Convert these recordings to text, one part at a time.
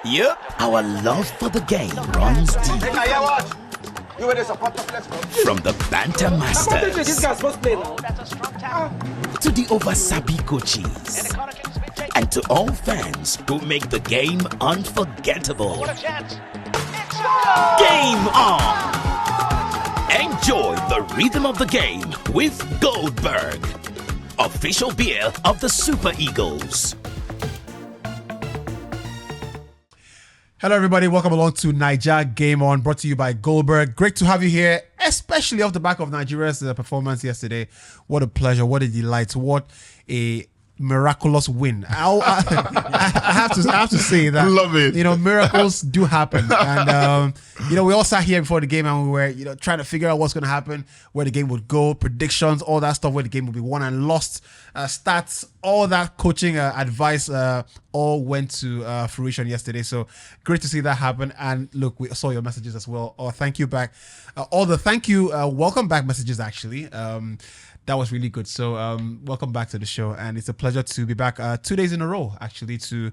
Yep, our love for the game runs deep. From the banter masters to the oversabi coaches and to all fans who make the game unforgettable. Game on! Enjoy the rhythm of the game with Goldberg, official beer of the Super Eagles. Hello, everybody. Welcome along to Niger Game On, brought to you by Goldberg. Great to have you here, especially off the back of Nigeria's performance yesterday. What a pleasure. What a delight. What a miraculous win. I have to say that. Love it. Miracles do happen. And, we all sat here before the game and we were, trying to figure out what's going to happen, where the game would go, predictions, all that stuff, where the game would be won and lost, stats, all that coaching advice all went to fruition yesterday. So great to see that happen. And look, we saw your messages as well. Thank you back. All the thank you, welcome back messages, actually. That was really good. So welcome back to the show. And it's a pleasure to be back 2 days in a row, actually, to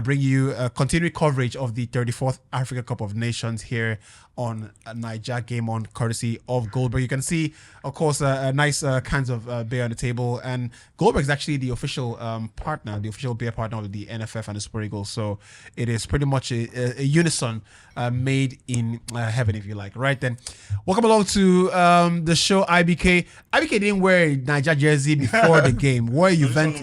bring you continued coverage of the 34th Africa Cup of Nations here on Niger Game On, courtesy of Goldberg. You can see, of course, a nice cans of beer on the table. And Goldberg is actually the official partner, the official beer partner of the NFF and the Super Eagles. So it is pretty much a unison made in heaven, if you like. Right then, welcome along to the show, IBK. IBK didn't wear a Niger jersey before the game. Where you went?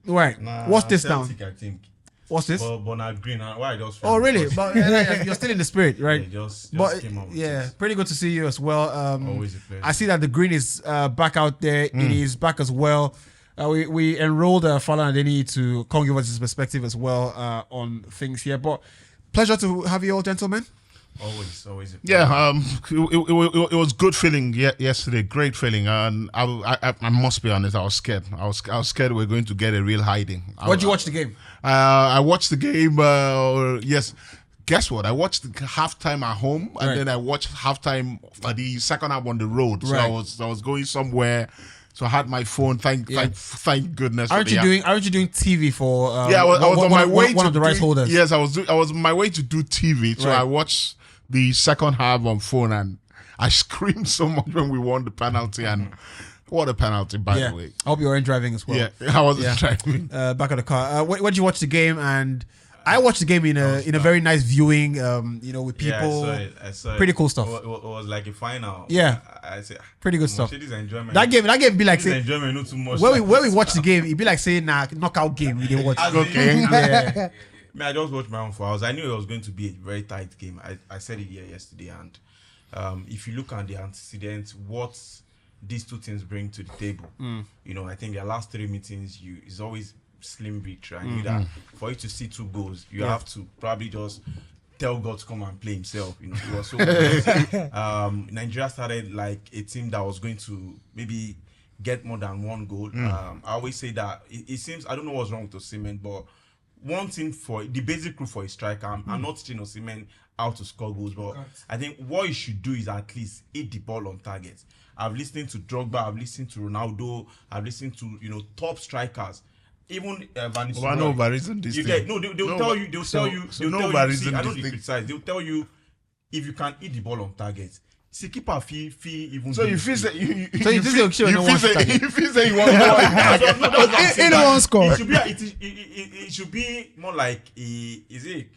Right. What's this now? I think. What's this? But not green. Why I just? Oh, really? But you're still in the spirit, right? Yeah, just came out with yeah, pretty good to see you as well. Always a pleasure. I see that the green is back out there. It is back as well. We enrolled Falan Adeni to come give us his perspective as well on things here. But pleasure to have you all, gentlemen. Always a pleasure. Yeah, it was good feeling yesterday, great feeling, and I must be honest, I was scared. I was scared we were going to get a real hiding. Did you watch the game? I watched the game. Yes. Guess what? I watched the halftime at home, and then I watched halftime for the second half on the road. So Right. I was going somewhere. So I had my phone. Thank goodness. Aren't you doing TV for? I was on my way. One of the rights holders. Yes, I was on my way to do TV. So Right. I watched the second half on phone, and I screamed so much when we won the penalty. And what a penalty, by the way. I hope you weren't driving as well. Yeah, I wasn't driving. Back of the car. When did you watch the game? And I watched the game in a very nice viewing. With people. Yeah, I saw it. Pretty cool stuff. It was like a final. Yeah. I said, Pretty good stuff. Enjoyment. That game be like saying, enjoyment, not too much. when we watch the game, it'd be like saying knockout game. We didn't watch. Okay. Yeah. I just watched my own for hours. I knew it was going to be a very tight game. I said it here yesterday, and if you look at the antecedents, what these two teams bring to the table, I think their last three meetings, is always slim victory. I knew that for you to see two goals, you have to probably just tell God to come and play himself. It was so Nigeria started like a team that was going to maybe get more than one goal. I always say that it seems, I don't know what's wrong with Osimhen, but one thing for the basic rule for a striker, I'm not teaching Osimhen how to score goals, but I think what you should do is at least hit the ball on target. I've listened to Drogba, I've listened to Ronaldo, I've listened to top strikers. Even Van Nistelrooy. Well, nobody's in this thing. They'll tell you. nobody's in I know this the thing. criticize. They'll tell you if you can hit the ball on target. See, keeper feel even. So you feel that you feel that you want Anyone score. It should be more like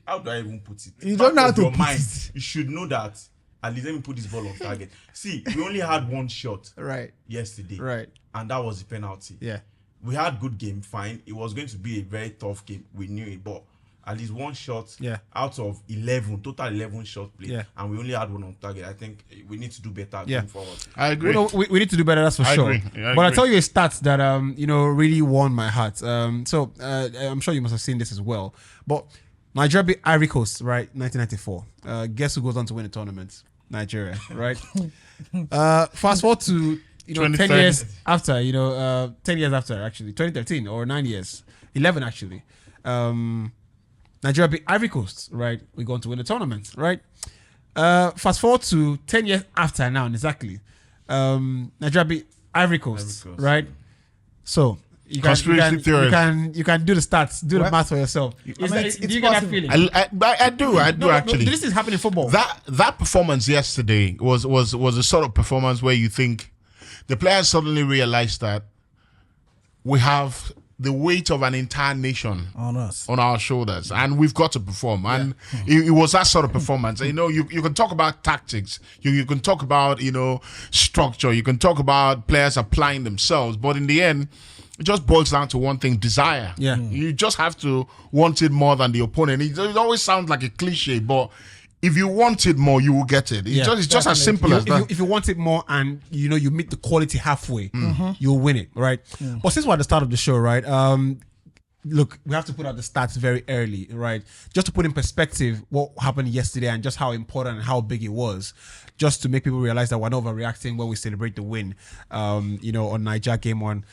how do I even put it? You don't know how to your put mind. it. You should know that. At least let me put this ball on target. See, we only had one shot Right. yesterday, Right. and that was the penalty. Yeah. We had good game, fine. It was going to be a very tough game. We knew it, but at least one shot out of 11, total 11 shot play, and we only had one on target. I think we need to do better going forward. I agree. We need to do better, that's for sure. Agree. I but I'll agree. tell you a stat that really won my heart. I'm sure you must have seen this as well. But Nigeria beat Ivory Coast, right? 1994. Guess who goes on to win the tournament? Nigeria, right? Fast forward to 10 years after, 10 years after, actually, 2013 or 9 years, 11 actually. Nigeria beat Ivory Coast, right? We're going to win the tournament, right? Fast forward to 10 years after now, exactly. Nigeria beat Ivory Coast, right? So Conspiracy theories. You can do the stats, do the math for yourself. Do you get that feeling? I do actually. This is happening in football. That performance yesterday was a sort of performance where you think the players suddenly realized that we have the weight of an entire nation on us, on our shoulders, and we've got to perform. And it was that sort of performance. You know, you can talk about tactics, you can talk about, you know, structure, you can talk about players applying themselves, but in the end, it just boils down to one thing: desire. Yeah, you just have to want it more than the opponent. It always sounds like a cliche, but if you want it more, you will get it. It's just as simple as that. If you want it more, and you meet the quality halfway, you'll win it, right? But since we're at the start of the show, right? Look, we have to put out the stats very early, right? Just to put in perspective what happened yesterday and just how important and how big it was, just to make people realize that we're not overreacting when we celebrate the win, on Niger Game 1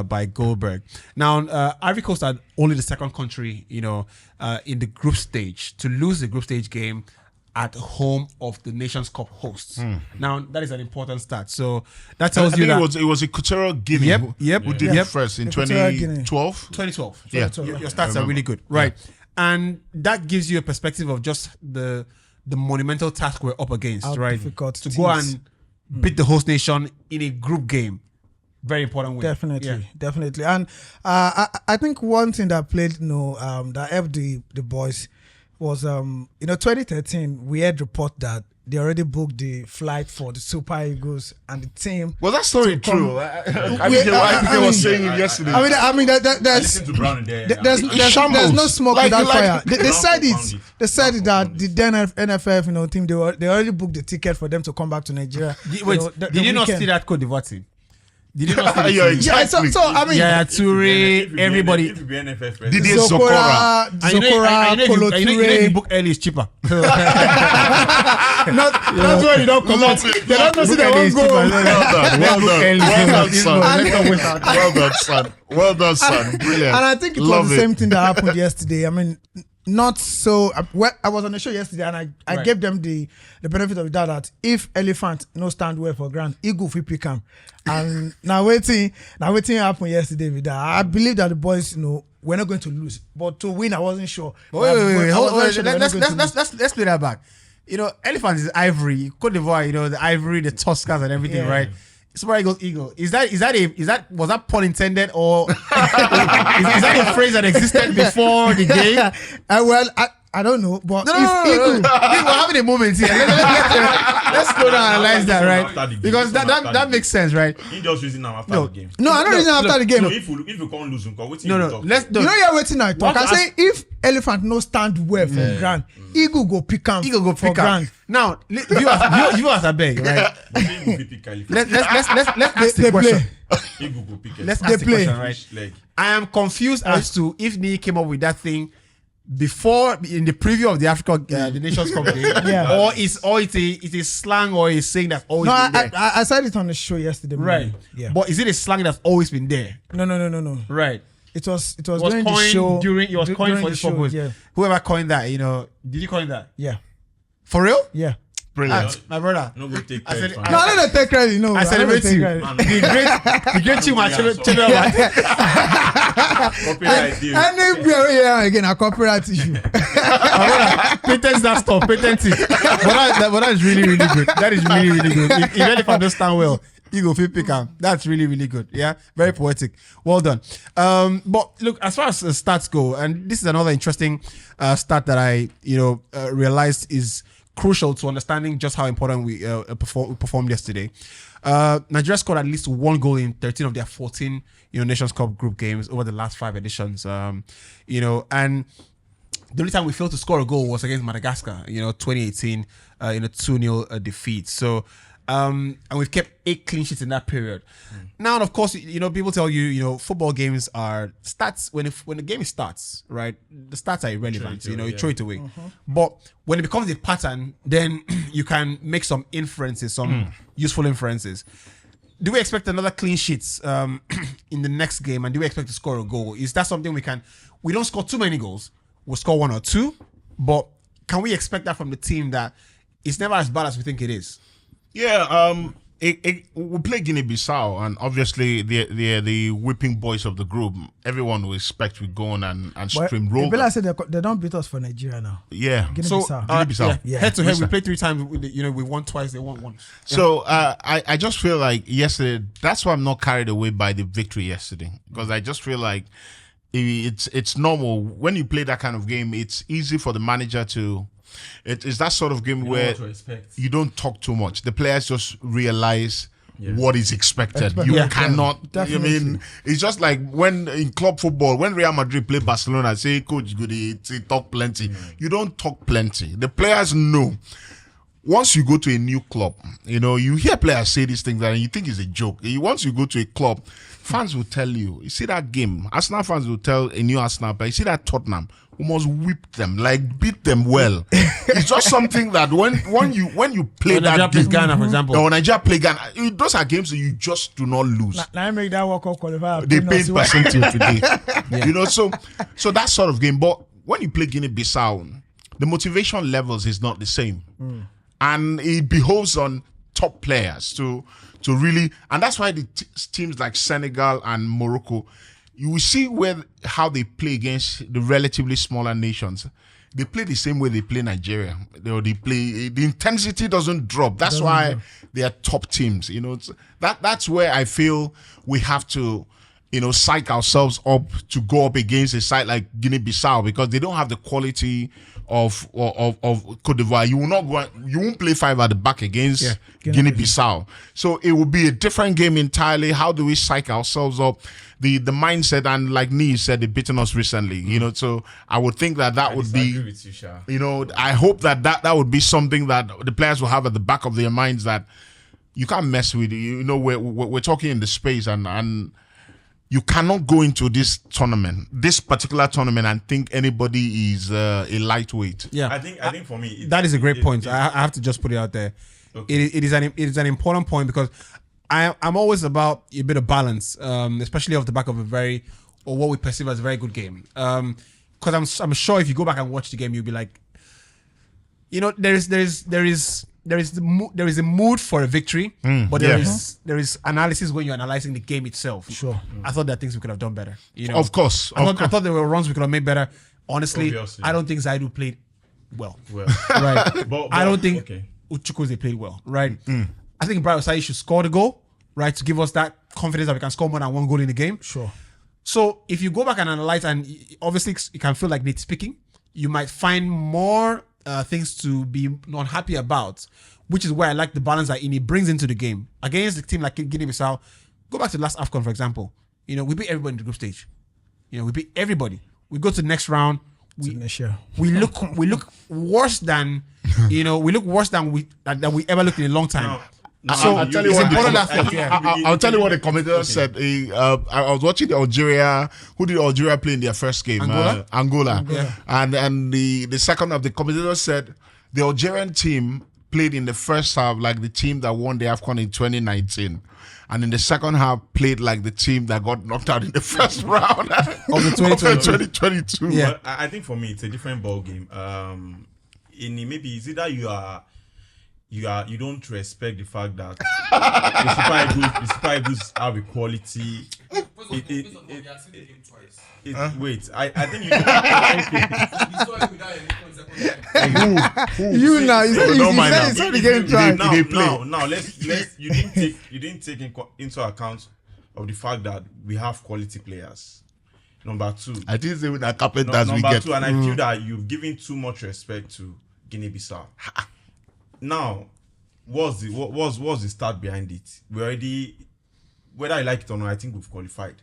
by Goldberg. Now, Ivory Coast are only the second country, in the group stage to lose the group stage game at home of the Nations Cup hosts. Now, that is an important stat. So that tells you that it was Equatorial Guinea who did it first in 2012. 2012. Yeah. Your stats are really good, right? Yeah. And that gives you a perspective of just the monumental task we're up against, how right? Difficult to go and beat the host nation in a group game. Very important win. Definitely. And I think one thing that played, that helped the boys was 2013 we had report that they already booked the flight for the Super Eagles and the team. Was that story true? I was saying it yesterday. There's no smoke without fire. They said it. They said that the then NFF team they already booked the ticket for them to come back to Nigeria. Did you not see that Cote d'Ivoire team? Did you not see yeah, exactly. Yaya Toure, everybody. Didier Sokora. Kolo Toure. You book early is cheaper. That's why you don't come out. They don't know see they won't go. Well done, son. Brilliant. And I think it was the same thing that happened yesterday. I mean, not so. I was on the show yesterday, and I gave them the benefit of the doubt that if elephant no stand well for ground, eagle will pick him. And now waiting happened yesterday with that. I believe that the boys, we're not going to lose, but to win, I wasn't sure. Wait. Let's play that back. Elephant is ivory. Cote d'Ivoire, the ivory, the Tuscans, and everything, right? Super Eagles, eagle. Was that pun intended, or is that a phrase that existed before the game? I don't know, but no. We're having a moment here. Let's go down and analyze that, right? Because that makes sense, right? You just reason now after the game. No, I'm not reasoning after the game. No, if you can't lose, what no. You're waiting now. Talk. I say if elephant no stand well for ground, eagle go pick him. Eagle go pick him. Now, viewers are big, right? Let's ask the question. Let's ask the question, right? I am confused as to if Nee came up with that thing before in the preview of the the Nations Cup game, or it's a slang, or a saying that's always been there. I said it on the show yesterday, right? Yeah, but is it a slang that's always been there? No. Right. It was during the show. It was coined for this purpose. Yeah. Whoever coined that, did you coin that? Yeah. For real? Yeah. Brilliant. My brother. No, go take credit. I don't take credit. No, I celebrate you. The great Chuma Copyright you. Again, I copyright you. Patent that stuff. Patent it. But that is really, really good. That is really, really good. Even if I understand well, you go feel pick up. That's really, really good. Yeah, very poetic. Well done. But look, as far as stats go, and this is another interesting stat that I realized is crucial to understanding just how important we performed yesterday. Nigeria scored at least one goal in 13 of their 14 Nations Cup group games over the last 5 editions. And the only time we failed to score a goal was against Madagascar, 2018, in a 2-0 defeat. So and we've kept 8 clean sheets in that period. Now, of course, people tell you, football games are stats. When the game starts, right, the stats are irrelevant. You throw it away. But when it becomes a pattern, then you can make some inferences, some useful inferences. Do we expect another clean sheets in the next game, and do we expect to score a goal? Is that something we don't score too many goals, we'll score 1 or 2, but can we expect that from the team that it's never as bad as we think it is? Yeah, we play Guinea-Bissau, and obviously they're the whipping boys of the group. Everyone will expect we go on and stream roll. Bella said they don't beat us for Nigeria now. Yeah. Guinea-Bissau. Guinea-Bissau. Yeah. Head to head, we played 3 times. We won twice. They won once. So I just feel like yesterday. That's why I'm not carried away by the victory yesterday, because I just feel like it's normal when you play that kind of game. It's easy for the manager to. It's that sort of game where you don't talk too much. The players just realize what is expected. You cannot. Definitely. I mean, it's just like when in club football, when Real Madrid play Barcelona, say, "Coach, good, talk plenty." You don't talk plenty. The players know. Once you go to a new club, you hear players say these things and you think it's a joke. Once you go to a club, fans will tell you. You see that game, Arsenal fans will tell a new Arsenal player, you see that Tottenham, we must whip them, like beat them well. It's just something that when you play When that Nigeria plays game, Ghana, for example. or Nigeria play Ghana, those are games that you just do not lose. Now I make that World Cup qualifier. They paid percentage today. So that sort of game. But when you play Guinea-Bissau, the motivation levels is not the same. And it behoves on top players to really, and that's why the teams like Senegal and Morocco, you will see how they play against the relatively smaller nations. They play the same way they play Nigeria. They play, the intensity doesn't drop. That's why they are top teams. That's where I feel we have to, psych ourselves up to go up against a side like Guinea-Bissau, because they don't have the quality of Cote d'Ivoire. You won't play 5 at the back against Guinea-Bissau. So it will be a different game entirely. How do we psych ourselves up? The mindset, and like Nee said, they beaten us recently. So I would think that would be. With you, Sha. I hope that would be something that the players will have at the back of their minds, that you can't mess with it. We're talking in the space, and you cannot go into this particular tournament, and think anybody is a lightweight. Yeah, I think for me that is a great point. I have to just put it out there. Okay. It is an important point, because I'm always about a bit of balance, especially off the back of what we perceive as a very good game. Because I'm sure if you go back and watch the game, you'll be like, there is a mood for a victory, but there is analysis when you're analyzing the game itself. Sure. I thought there are things we could have done better. Of course. I thought there were runs we could have made better. Honestly, Obviously. I don't think Zaidu played well. Right. But I don't think Uchukwueze played well. Right. I think Brian Osai should score the goal, right, to give us that confidence that we can score more than 1 goal in the game. Sure. So if you go back and analyze, and obviously it can feel like nitpicking, you might find more things to be unhappy about, which is where I like the balance that Ini brings into the game. Against a team like Guinea-Bissau, go back to the last AFCON, for example. We beat everybody in the group stage. We beat everybody. We go to the next round. We look worse than we ever looked in a long time. I'll tell you what the commentator said. I was watching Algeria. Who did Algeria play in their first game? Angola. Yeah. And the second half, the commentator said the Algerian team played in the first half like the team that won the AFCON in 2019. And in the second half, played like the team that got knocked out in the first round of the 2022. Yeah, but I think for me, it's a different ball game. Maybe it's either you don't respect the fact that the Super Eagles have a quality. Wait, I think you. You now, you said the game twice. Now, let's. You didn't take into account of the fact that we have quality players. Number 2, I didn't say with that carpenters we get. Number 2, and I feel that you've given too much respect to Guinea-Bissau. Now, what's the start behind it? We already, whether I like it or not, I think we've qualified,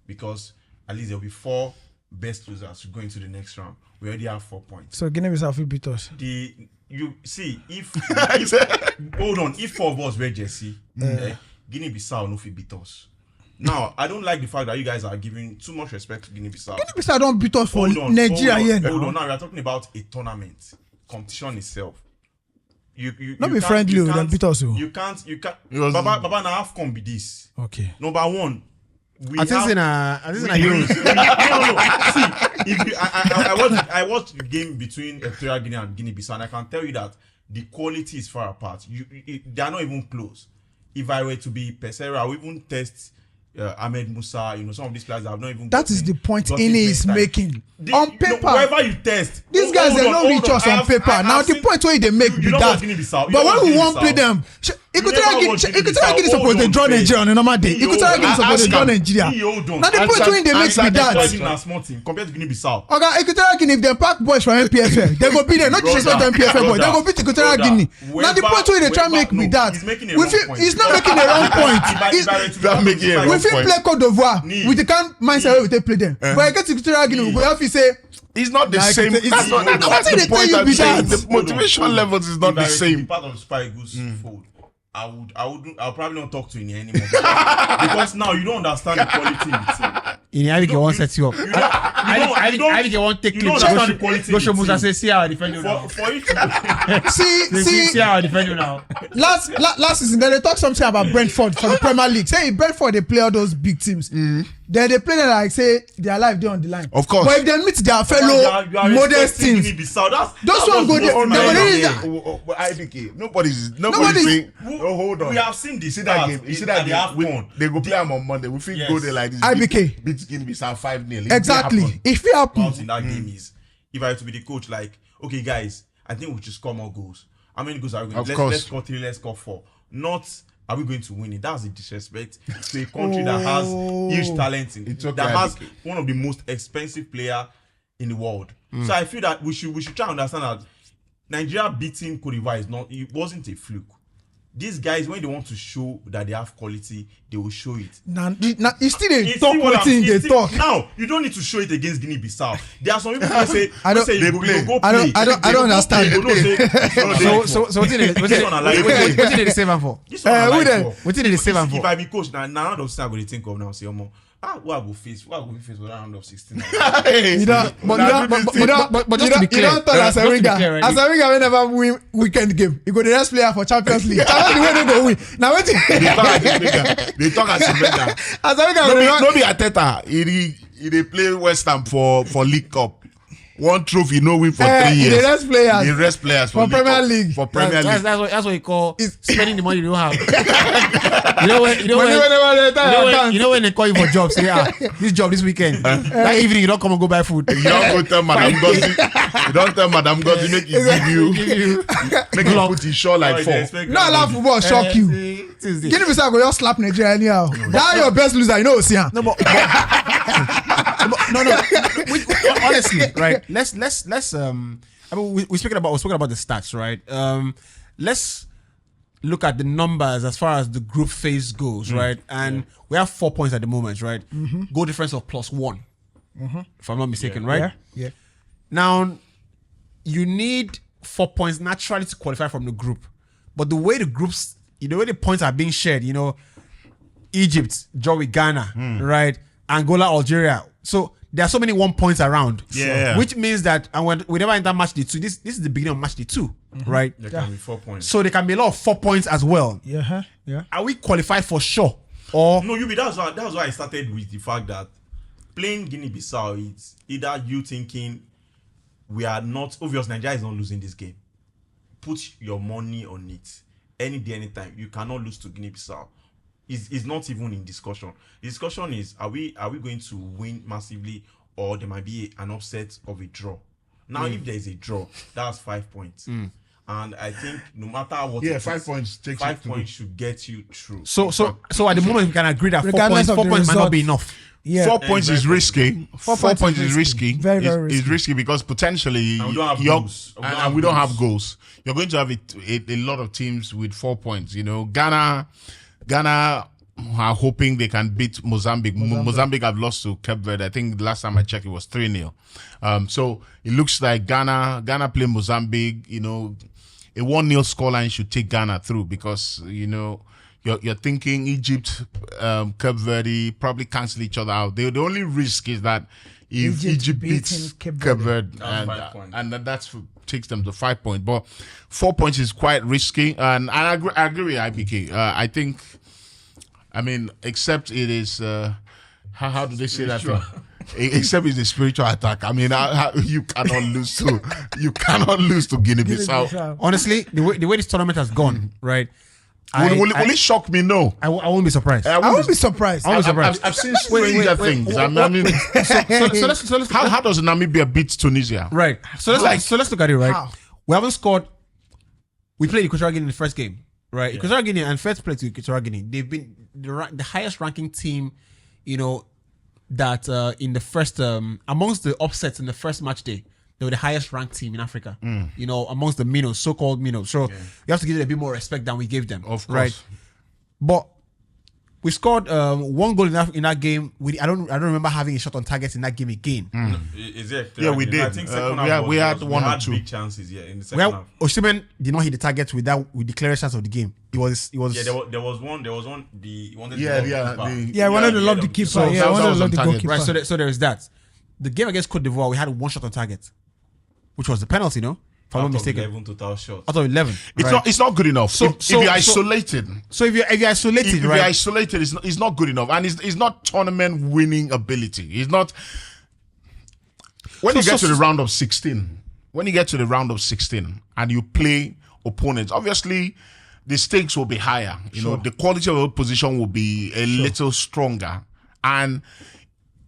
because at least there'll be 4 best losers to go into the next round. We already have 4 points. So Guinea-Bissau will beat us. You see, if hold on, if 4 of us were Jesse, Guinea-Bissau no fit beat us. Now, I don't like the fact that you guys are giving too much respect to Guinea-Bissau. Guinea-Bissau don't beat us for Nigeria here now. Hold on, now we are talking about a tournament, competition itself. You not be friendly with them beat us. You can't. Baba na AFCON be this. Okay. Number 1. I think in a heroes. See, I watched the game between Equatorial Guinea and Guinea-Bissau, and I can tell you that the quality is far apart. They are not even close. if I were to be Pesera, I would even test Ahmed Musa, some of these players that have not even. That is the point Ini is making. On paper, whoever you test, these guys they don't reach us on paper. Now the point where they make be that. But when we won't play them, Equatorial Guinea supposed to draw Nigeria on a normal day. Equatorial Guinea supposed to draw Nigeria. Now the point where they make be that. Compared to Guinea-Bissau. Okay, Equatorial Guinea, if they pack boys from MPFL, they go beat them. Not just the MPFL boys, they go beat Equatorial Guinea. Now the point where they try make me that. He's not making a wrong point. We feel play Cote d'Ivoire with the kind mindset where we play them. But I get Equatorial Guinea, we have to say. It's not the same. That's the point I'm saying. The motivation levels is not the same. Part of the Super Eagles fold. I'll probably not talk to Ini anymore because now you don't understand the quality in the team. I think he won't set you up. I think he won't take clips. Go show Musa say, see how I defend you now. For you to see how I defend you now. Last season, then they talk something about Brentford for the Premier League. Say in Brentford they play all those big teams. Then they play them like say their life they on the line. Of course. But if they meet their fellow modest teams, those ones go there. IBK. Nobody's saying. No, hold on. We have seen this. See that game. You see that game. They go play them on Monday. We think go there like this. IBK. Beat Guinea-Bissau 5-0. Exactly. If it happens in that game is, if I had to be the coach, like, okay, guys, I think we should score more goals. How many goals are we going to? Let's score 3. Let's score 4. Not. Are we going to win it? That's a disrespect to a country that has huge talent in it, that has one of the most expensive player in the world. So I feel that we should try to understand that Nigeria beating Cote d'Ivoire it wasn't a fluke. These guys, when they want to show that they have quality, they will show it. Now you still they talk they talk. Now you don't need to show it against Guinea-Bissau. There are some people who say, I don't understand. So what did they save him for? What did they save him for? If I be coach, now none of I'm going to think of now. Say, who I go face with round of 16? But just to be clear, you don't tell as a winger. As a winger, we never win weekend game. You go the next player for Champions League. I know the way they go win. Now what? They talk as a winger. As a winger, no be Ateta. He play West Ham for League Cup. One trophy, no win for 3 years. The rest players for Premier League. For Premier League. That's what you call spending the money you don't have. You know when they call you for jobs, say, this job this weekend. That evening you don't come and go buy food. You don't go tell Madam Gozi. You don't tell Madam Gozi make it give you put his show like 4. No allow football shock you. Guinea-Bissau go just slap Nigeria anyhow. That your best loser, you know, Ocean. No. Honestly, right? Let's I mean, we spoke about the stats, right? Let's look at the numbers as far as the group phase goes, right? And we have 4 points at the moment, right? Goal difference of +1, if I'm not mistaken, right? Yeah. Now, you need 4 points naturally to qualify from the group, but the way the groups, the way the points are being shared, Egypt, draw with Ghana, right? Angola, Algeria. So there are so many 1 points around. Yeah. Which means that, and when we never enter match day 2, this is the beginning of match day 2, right? There can be 4 points. So there can be a lot of 4 points as well. Yeah. Are we qualified for sure? Or no, that's why I started with the fact that playing Guinea-Bissau, it's either you thinking we are not, obvious Nigeria is not losing this game. Put your money on it. Any day, anytime. You cannot lose to Guinea-Bissau. Is not even in discussion. The discussion is, are we going to win massively, or there might be an upset of a draw? Now, if there is a draw, that's 5 points. And I think no matter what, 5 points takes 5 points should get you through. So at the moment we can agree that 4 points might not be enough. Yeah. 4 points is risky. 4 points is risky. Very risky. It's risky because potentially we don't have goals. We don't have goals. You're going to have a lot of teams with 4 points. Ghana are hoping they can beat Mozambique. Mozambique have lost to Cape Verde. I think the last time I checked it was 3-0. So it looks like Ghana play Mozambique. A 1-0 scoreline should take Ghana through because you're thinking Egypt, Cape Verde probably cancel each other out. The only risk is that if Egypt beats Cape Verde and that's takes them to 5 points. But 4 points is quite risky, and I agree with IBK. I think, except it is how do they say that? Except it's a spiritual attack. You cannot lose to Guinea-Bissau. Honestly, the way this tournament has gone, right? Will it shock me? No. I won't be surprised. I won't be surprised. I've seen stranger things. I mean, So let's how does Namibia beat Tunisia? right. So let's look at it. Right. How? We haven't scored. We played Equatorial Guinea in the first game, right? Equatorial Guinea and first play to Equatorial Guinea. They've been the highest ranking team, that in the first amongst the upsets in the first match day. They were the highest ranked team in Africa, amongst the minnows, so-called minnows. So you have to give them a bit more respect than we gave them. Of course. Right? But we scored one goal in that game. I don't remember having a shot on target in that game again. Is it? Yeah, we did. I think second half we had one or two big chances. Yeah, in the second half. Osimhen did not hit the target with the clearest chance of the game. It was. Yeah, there was one. He wanted Yeah, to yeah, lob the keeper. Yeah, I wanted to lob the keeper. So Yeah, I that wanted was to on lob the target. goalkeeper. Right, so there is that. The game against Cote d'Ivoire, we had one shot on target, which was the penalty, no? If I'm not Out of mistaken. 11 total shots. Out of 11. It's not good enough. If you're isolated, So if you're isolated, you're right? isolated, it's not good enough, and it's not tournament winning ability. It's not. When you get to the round of 16, and you play opponents, obviously the stakes will be higher. You know, the quality of the position will be a little stronger, and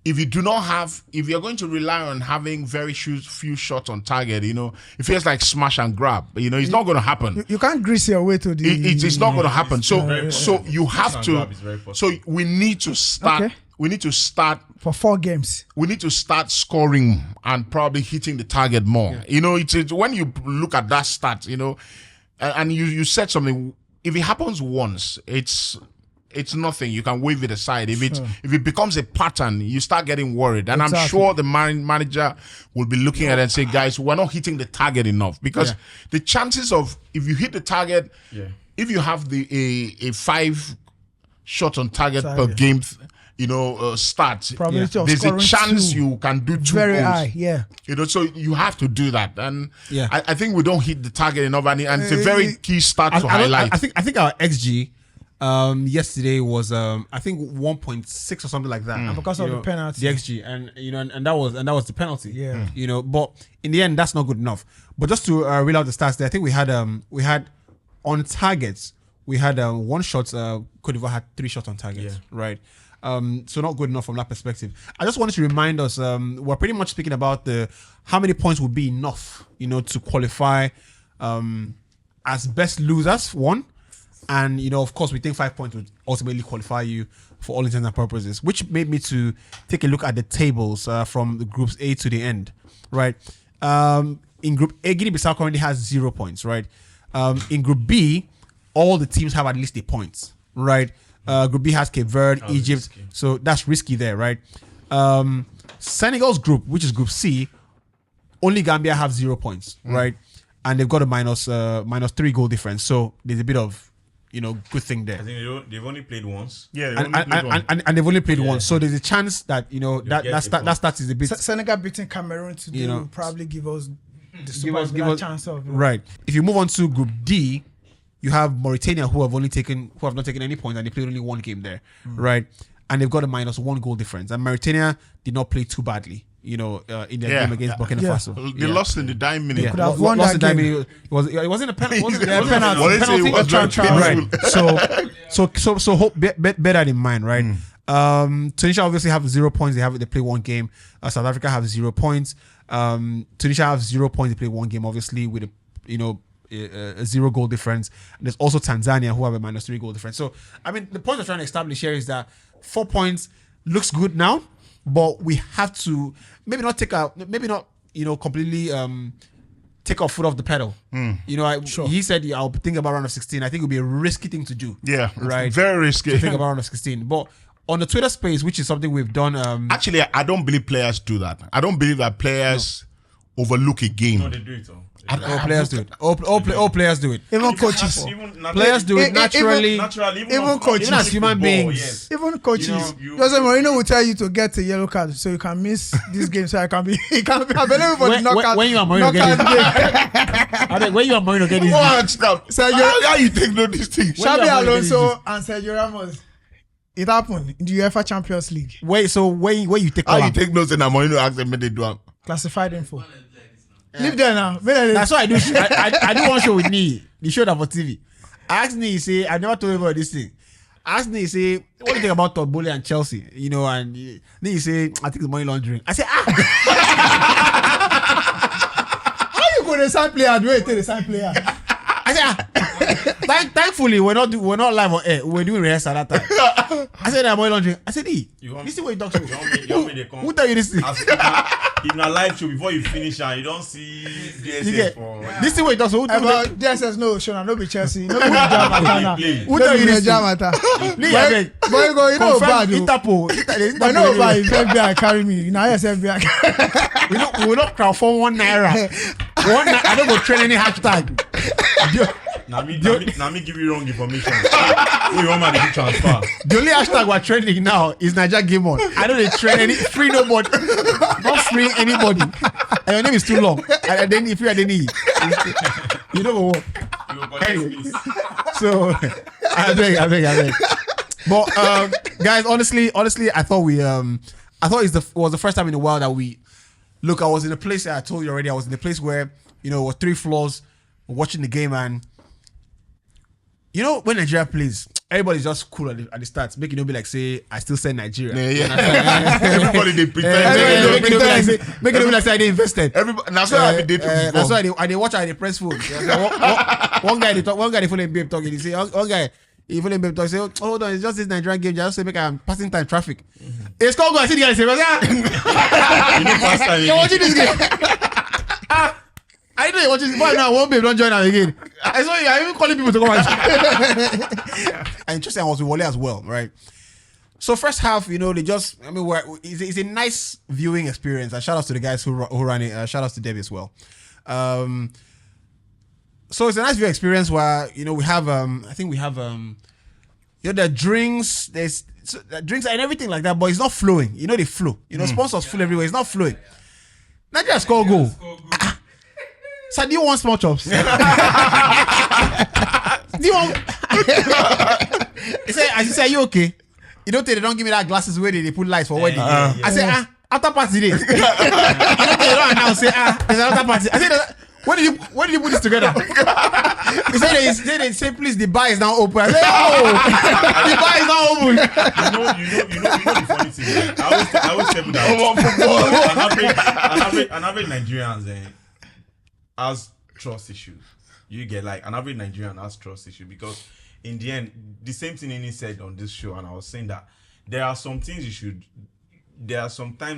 if you're going to rely on having very few shots on target, it feels like smash and grab. It's not going to happen. You can't grease your way to the. It's not going to happen. So you have and to. grab is very possible. So we need to start. Okay. We need to start. for 4 games. We need to start scoring and probably hitting the target more. It's when you look at that stat, and you said something. If it happens once, it's nothing. You can wave it aside. If it becomes a pattern, you start getting worried. And Exactly. I'm sure the manager will be looking at it and say, guys, we're not hitting the target enough. Because the chances of, if you hit the target, if you have a 5 shot on target per game, start, Probability of there's a scoring chance 2. you can do 2 Very goals. high, yeah. So you have to do that. And Yeah. I think we don't hit the target enough. And it's a very key start to highlight. I think our XG yesterday was I think 1.6 or something like that. Because of the penalty. The XG and that was the penalty. Yeah. But in the end that's not good enough. But just to read out the stats there, I think we had on targets, we had 1 shot. Cote d'Ivoire had 3 shots on target. Right. So not good enough from that perspective. I just wanted to remind us, we're pretty much speaking about how many points would be enough, to qualify as best losers, 1. And, of course, we think 5 points would ultimately qualify you for all intents and purposes, which made me to take a look at the tables from the groups A to the end, right? In Group A, Guinea-Bissau currently has 0 points, right? In Group B, all the teams have at least a point, right? Group B has Cape Verde, Egypt, so that's risky there, right? Senegal's group, which is Group C, only Gambia have 0 points, right? And they've got a minus 3 goal difference, so there's a bit of good thing there. I think they've only played once. Yeah, And they've only played once, so there's a chance that that stat is a bit Senegal beating Cameroon today will probably give us the super chance of right. If you move on to Group D, you have Mauritania who have not taken any points and they played only 1 game there, right? And they've got a minus 1 goal difference. And Mauritania did not play too badly, in their game against Burkina Faso. They lost in the dying minute. Could have won that game. It wasn't a penalty. penalty. Right. So hope bear that in mind, right? Tunisia obviously have 0 points. They play 1 game. South Africa have 0 points. Tunisia have 0 points. They play 1 game, obviously with a 0 goal difference. And there's also Tanzania who have a minus 3 goal difference. So the point I'm trying to establish here is that 4 points looks good now, but we have to maybe not completely take our foot off the pedal. He said I'll think about round of 16. I think it would be a risky thing to do. Yeah, right. Very risky. To think about round of 16, but on the Twitter space, which is something we've done. Actually, I don't believe players do that. I don't believe that players overlook a game. No, they do it though. All players do it. All players do it. Even coaches. Players do it naturally. Even coaches. Even as human beings. Even coaches. Jose Mourinho will tell you to get a yellow card so you can miss this game so I can be available for the knockout. When you are Mourinho getting when you are Mourinho getting How you take note this thing? Xabi Alonso and Sergio Ramos. It happened in the UEFA Champions League. Wait, so where you take how you take notes and Mourinho ask them when they do it? Classified info. Leave there now. That's why I do. I do one show with me. The show that for TV. asked me, he say, I never told him about this thing. Asked me, he say, what do you think about Todd Bowley and Chelsea? You know, and then he say, I think it's money laundering. I say, How you go to sign player? Do you take the sign player? I said, thankfully, we're not live on air. We're doing rehearsal at that time. I said, I'm money laundering. I said, listen what you talk to me. Who tell you this thing? If na live show before you finish and you don't see DSS for this thing what you talk to. About DSS no show, no be Chelsea, no be Jam Who tell you this Jam matter? Boy, go, you know bad. Interpol. I know bad. If FBI carry me, you know yes FBI. We will not crowd for ₦1. I don't go train any hashtag. Now me give you wrong information. We want to transfer. The only hashtag we're trending now is Niger Game On. I don't train any free nobody, not free anybody. And your name is too long. And then if you had any, you don't go work. Anyway, so I beg. But guys, honestly, I thought it was the first time in a while that we look. I was in a place I told you already. I was in a place where it was 3 floors, watching the game, and when Nigeria plays, everybody's just cool at the start. Make it be like, say, I still say Nigeria. Yeah. Everybody they pretend. Make it be like, say, I invested. That's why I did before. That's why they watch how they press phone. One guy they follow him babe talking. He say, one guy he follow him babe talking. Say, oh, hold on, it's just this Nigerian game. Just say, make I'm passing time traffic. It's called go. I see the guy say, pass time. You're watching this game. I know you're watching this, but now one babe don't join us again. I saw you. I even calling people to come and and interesting, I was with Wale as well, right? So first half, they just, it's a nice viewing experience. And shout outs to the guys who ran it. Shout outs to Debbie as well. So it's a nice viewing experience where we have I think we have the drinks, there's drinks and everything like that, but it's not flowing. They flow. Sponsors full everywhere. It's not flowing. Nigeria score goal. So do you want small chops? Do you want? I say, are you okay? They don't give me that glasses where they put lights for wedding. I say, after party day. They don't announce, say, there's another party. I said, when did you put this together? They say, please, the bar is now open. I say, the bar is now open. You know the funny thing. I always tell you that an average Nigerians has trust issues. You get like an average Nigerian has trust issue because in the end, the same thing Ini said on this show, and I was saying that there are some times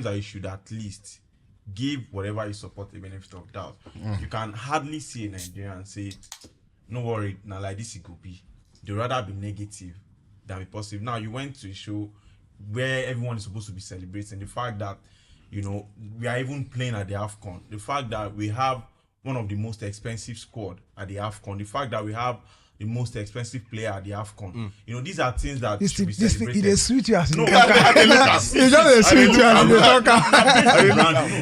that you should at least give whatever you support the benefit of doubt. You can hardly see a Nigerian say, no worry, now like this it could be. They rather be negative than be positive. Now you went to a show where everyone is supposed to be celebrating the fact that we are even playing at the AFCON, the fact that we have one of the most expensive squad at the AFCON, the fact that we have the most expensive player at the AFCON. These are things that should be celebrated. It is sweet you as no, it's just a sweet you as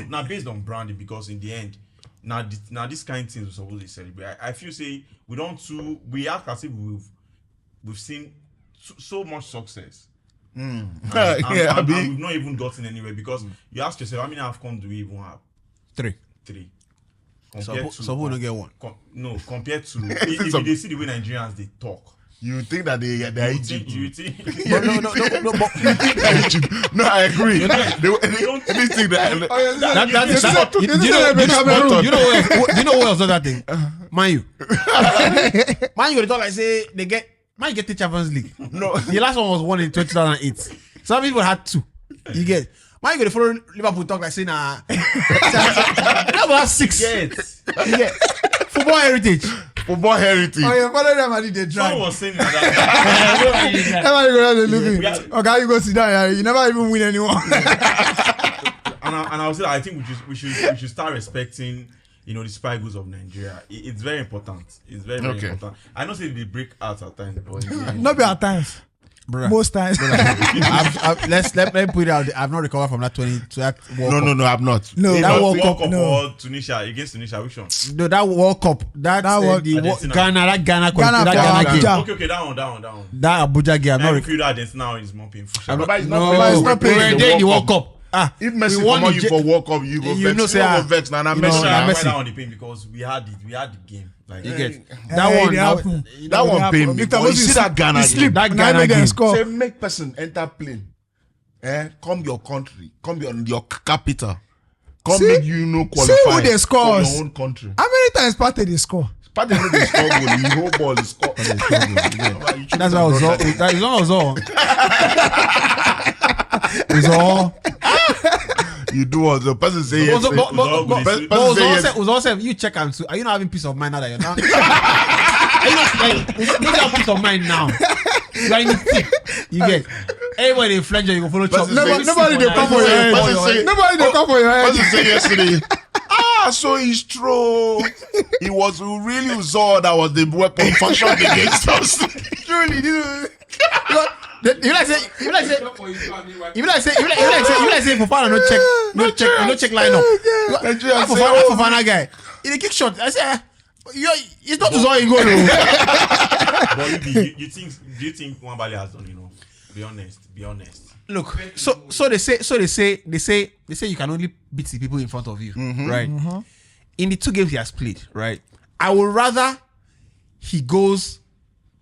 now based on branding, because in the end, now this kind of things we're supposed to celebrate. I feel say we act as if we've seen so much success. And we've not even gotten anywhere, because you ask yourself, how many AFCON do we even have? 3. Some who don't get one. Compared to if they see the way Nigerians they talk, you think that they're Egypt. You think? No, I agree. They don't think that. You know what else does that thing? Man U. They talk like say they get the Champions League. No, the last one was won in 2008. Some people had 2. You get. Man, you go to follow Liverpool talk like saying, Liverpool have 6. Yes. Yeah. Football heritage. Oh, you follow them and they drag. Someone was saying that. Everybody go down and look. Okay, you go sit down. You never even win anyone. And I was saying, I think we should start respecting the spikes of Nigeria. It's very important. It's very important. I know say they break out at times, but not be at times. Bruh. Most times. Let me put it out. I've not recovered from that 20 to that World Cup. No, I've not. No, that World Cup or Tunisia against Tunisia, which one? No, that World Cup. That Ghana game. Okay, that one. That Abuja game. I feel that it's now is more painful. No, it's not painful. We're the World Cup. If Messi we won come on the you for World Cup, you go you vex. know, You say, go vex. Now you know, Messi. nah, I Messi. went on the pain because we had the game. Like You get Eh, that one. it happen. That one pain me. Victor But you Moses see that Ghana he sleep. game? That Now Ghana make them game. score. Say make person enter plane. Come your country. Come your capital. Come See? make you know qualify See who they for scores. your own country. How many times Partey they score? Part of the score goal, the whole ball is scored. That's why I was all. That is not all. It's all. You do what the person say yes. Also, but Person was say also yes. was also you check and are you not having peace of mind now that you're not? Are you not like you have peace of mind now? You are in the thick. You get everybody in Fletcher, you go follow chop. Person say- Nobody they come for your head. Person say- Nobody they come for your head. Person say yesterday. So it's true. It was really Uzor that was the weapon functioned against us. Truly, you like say Fofana no check lineup. Nigeria say, Fofana guy. In a kick shot, I say it's not Uzor you go no. But do you think Nwabali has done enough? Be honest. Look, so they say you can only beat the people in front of you, right? In the 2 games he has played, right? I would rather he goes.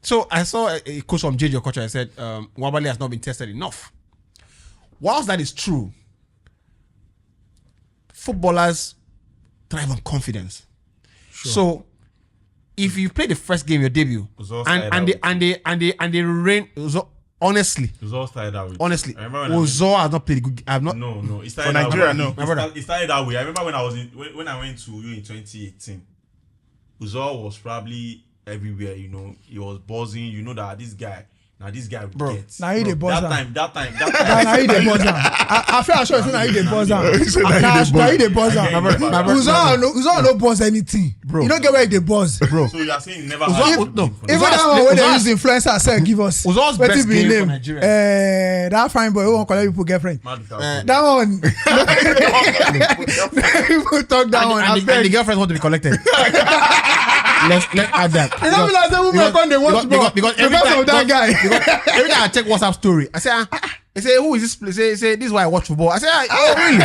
So I saw a coach from JJ Okocha. I said Nwabali has not been tested enough. Whilst that is true, footballers thrive on confidence. Sure. So if you play the first game, your debut, and they rain. Honestly, Uzor started that way. Honestly, Uzor has not played good. I have not. No. It started For Nigeria, that way. no. It started that way. I remember when I went to you in 2018. Uzor was probably everywhere. You know, he was buzzing. You know that this guy will get. Now he the buzz. That time. Now he the buzz. I feel sure it's not he the buzz. Now he the buzz. Uzor no buzz anything. Bro. You don't get where the buzz. Bro. So you are saying never. No. Even that one when they use influencer say give us. Uzor's What best if we game for name? Nigeria. That fine boy who won't collect people girlfriend. That one. People talk that one. And the girlfriends want to be collected. Let's add that. You know, like the woman come they watch ball because every time of that guy. Every time I check WhatsApp story, I say, they say, who is this place? They say, this is why I watch football. I say, oh really?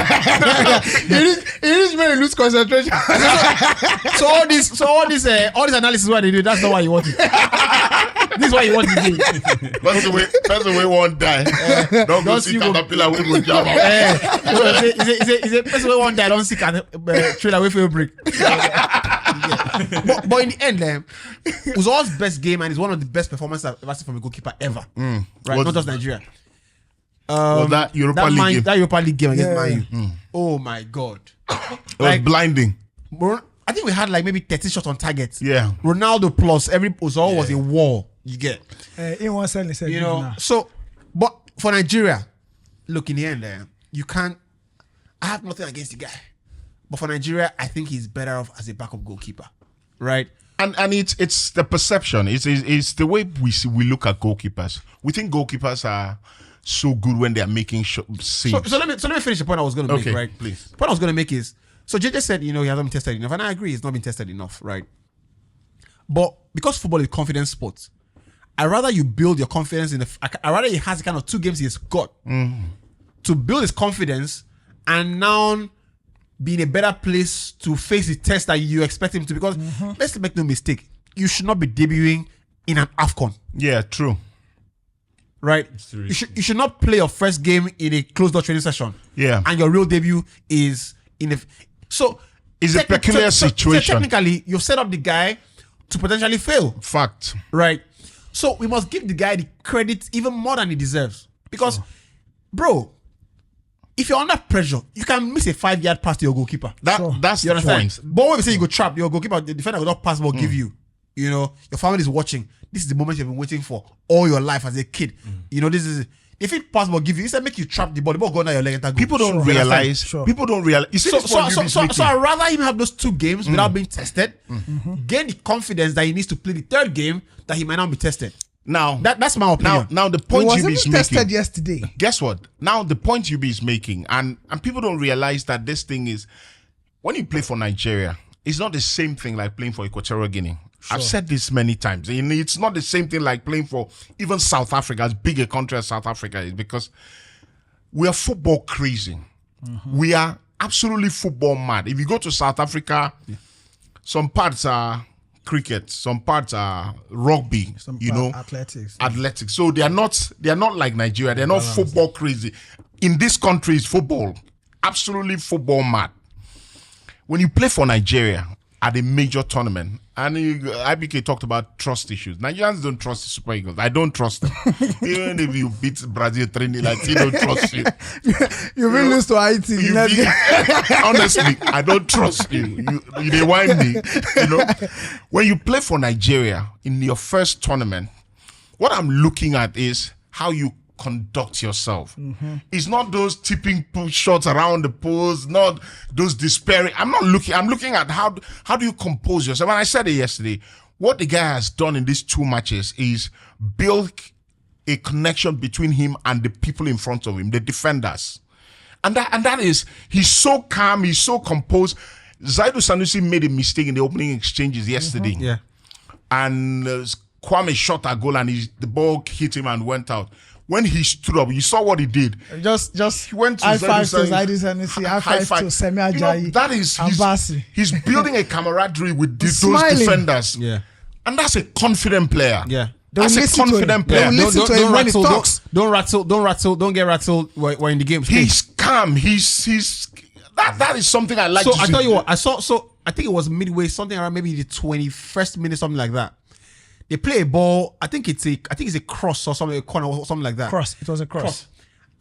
It is very lose concentration. So all this analysis what they do, that's not why you want it. This is why you want to do. That's the way one die. Don't go see Caterpillar we go jam out. Is a person who one die don't see trailer away for a break. But in the end, Uzor's best game and it's one of the best performances I've ever seen from a goalkeeper ever. Right, not just Nigeria. That Europa League game. That Europa League game against Man U. Oh my God! It was blinding. I think we had like maybe 30 shots on target. Yeah. Ronaldo plus every Uzor was a wall. You get. In one sense, said, You know. So, but for Nigeria, look in the end, you can't. I have nothing against the guy, but for Nigeria, I think he's better off as a backup goalkeeper, right? And it's the perception. It's the way we look at goalkeepers. We think goalkeepers are so good when they are making saves. So let me finish the point I was going to make. Okay, Right, please. The point I was going to make is so JJ said he hasn't been tested enough, and I agree he's not been tested enough, right? But because football is confidence sport, I rather you build your confidence I rather he has the kind of 2 games he's got to build his confidence and now be in a better place to face the test that you expect him to. Because let's make no mistake, you should not be debuting in an AFCON. Yeah, true. Right? You should not play your first game in a closed door training session. Yeah. And your real debut is in a. So it's a peculiar situation. So technically, you've set up the guy to potentially fail. Fact. Right? So we must give the guy the credit even more than he deserves. Because, bro, if you're under pressure, you can miss a 5-yard pass to your goalkeeper. That's You the understand? point. But when we say you go trap, your goalkeeper, the defender will not pass but give you. You know, your family is watching. This is the moment you've been waiting for all your life as a kid. You know, this is if it pass but give you, instead make you trap the ball go down your leg and go. People don't realize. People don't realize. You see, So I'd rather him have those 2 games without being tested, gain the confidence that he needs to play the 3rd game that he might not be tested. Now that's my opinion. Now the He point wasn't you is tested making. yesterday. Guess what? Now the point you is making, and people don't realize that this thing is when you play for Nigeria, it's not the same thing like playing for Equatorial Guinea. Sure. I've said this many times. It's not the same thing like playing for even South Africa, as big a country as South Africa is, because we are football crazy. We are absolutely football mad. If you go to South Africa, some parts are cricket, some parts are rugby, athletics. So they are not like Nigeria. They're not football crazy. In this country, it's football, absolutely football mad. When you play for Nigeria at a major tournament, and IBK talked about trust issues. Nigerians don't trust the Super Eagles. I don't trust them. Even if you beat Brazil 3-0, I still don't trust you. You will lose to Haiti. Honestly, I don't trust you. They whine me. When you play for Nigeria in your first tournament, what I'm looking at is how you conduct yourself. It's not those tipping shots around the post, not those despairing. I'm looking at how do you compose yourself. And I said it yesterday, what the guy has done in these 2 matches is build a connection between him and the people in front of him, the defenders. And that is, he's so calm, he's so composed. Zaidu Sanusi made a mistake in the opening exchanges yesterday. Yeah. And Kwame shot a goal and the ball hit him and went out. When he stood up, you saw what he did. Just he went to high five to Zaidu Sanusi, high five to Semi Ajayi. That is, he's building a camaraderie with those defenders. Yeah. And that's a confident player. Yeah. That's a confident player. Don't rattle, don't get rattled. We're in the game. He's calm. That is something I like to see. I tell you what, I think it was midway, something around maybe the 21st minute, something like that. They play a ball. I think it's a cross or something, a corner or something like that. Cross. It was a cross.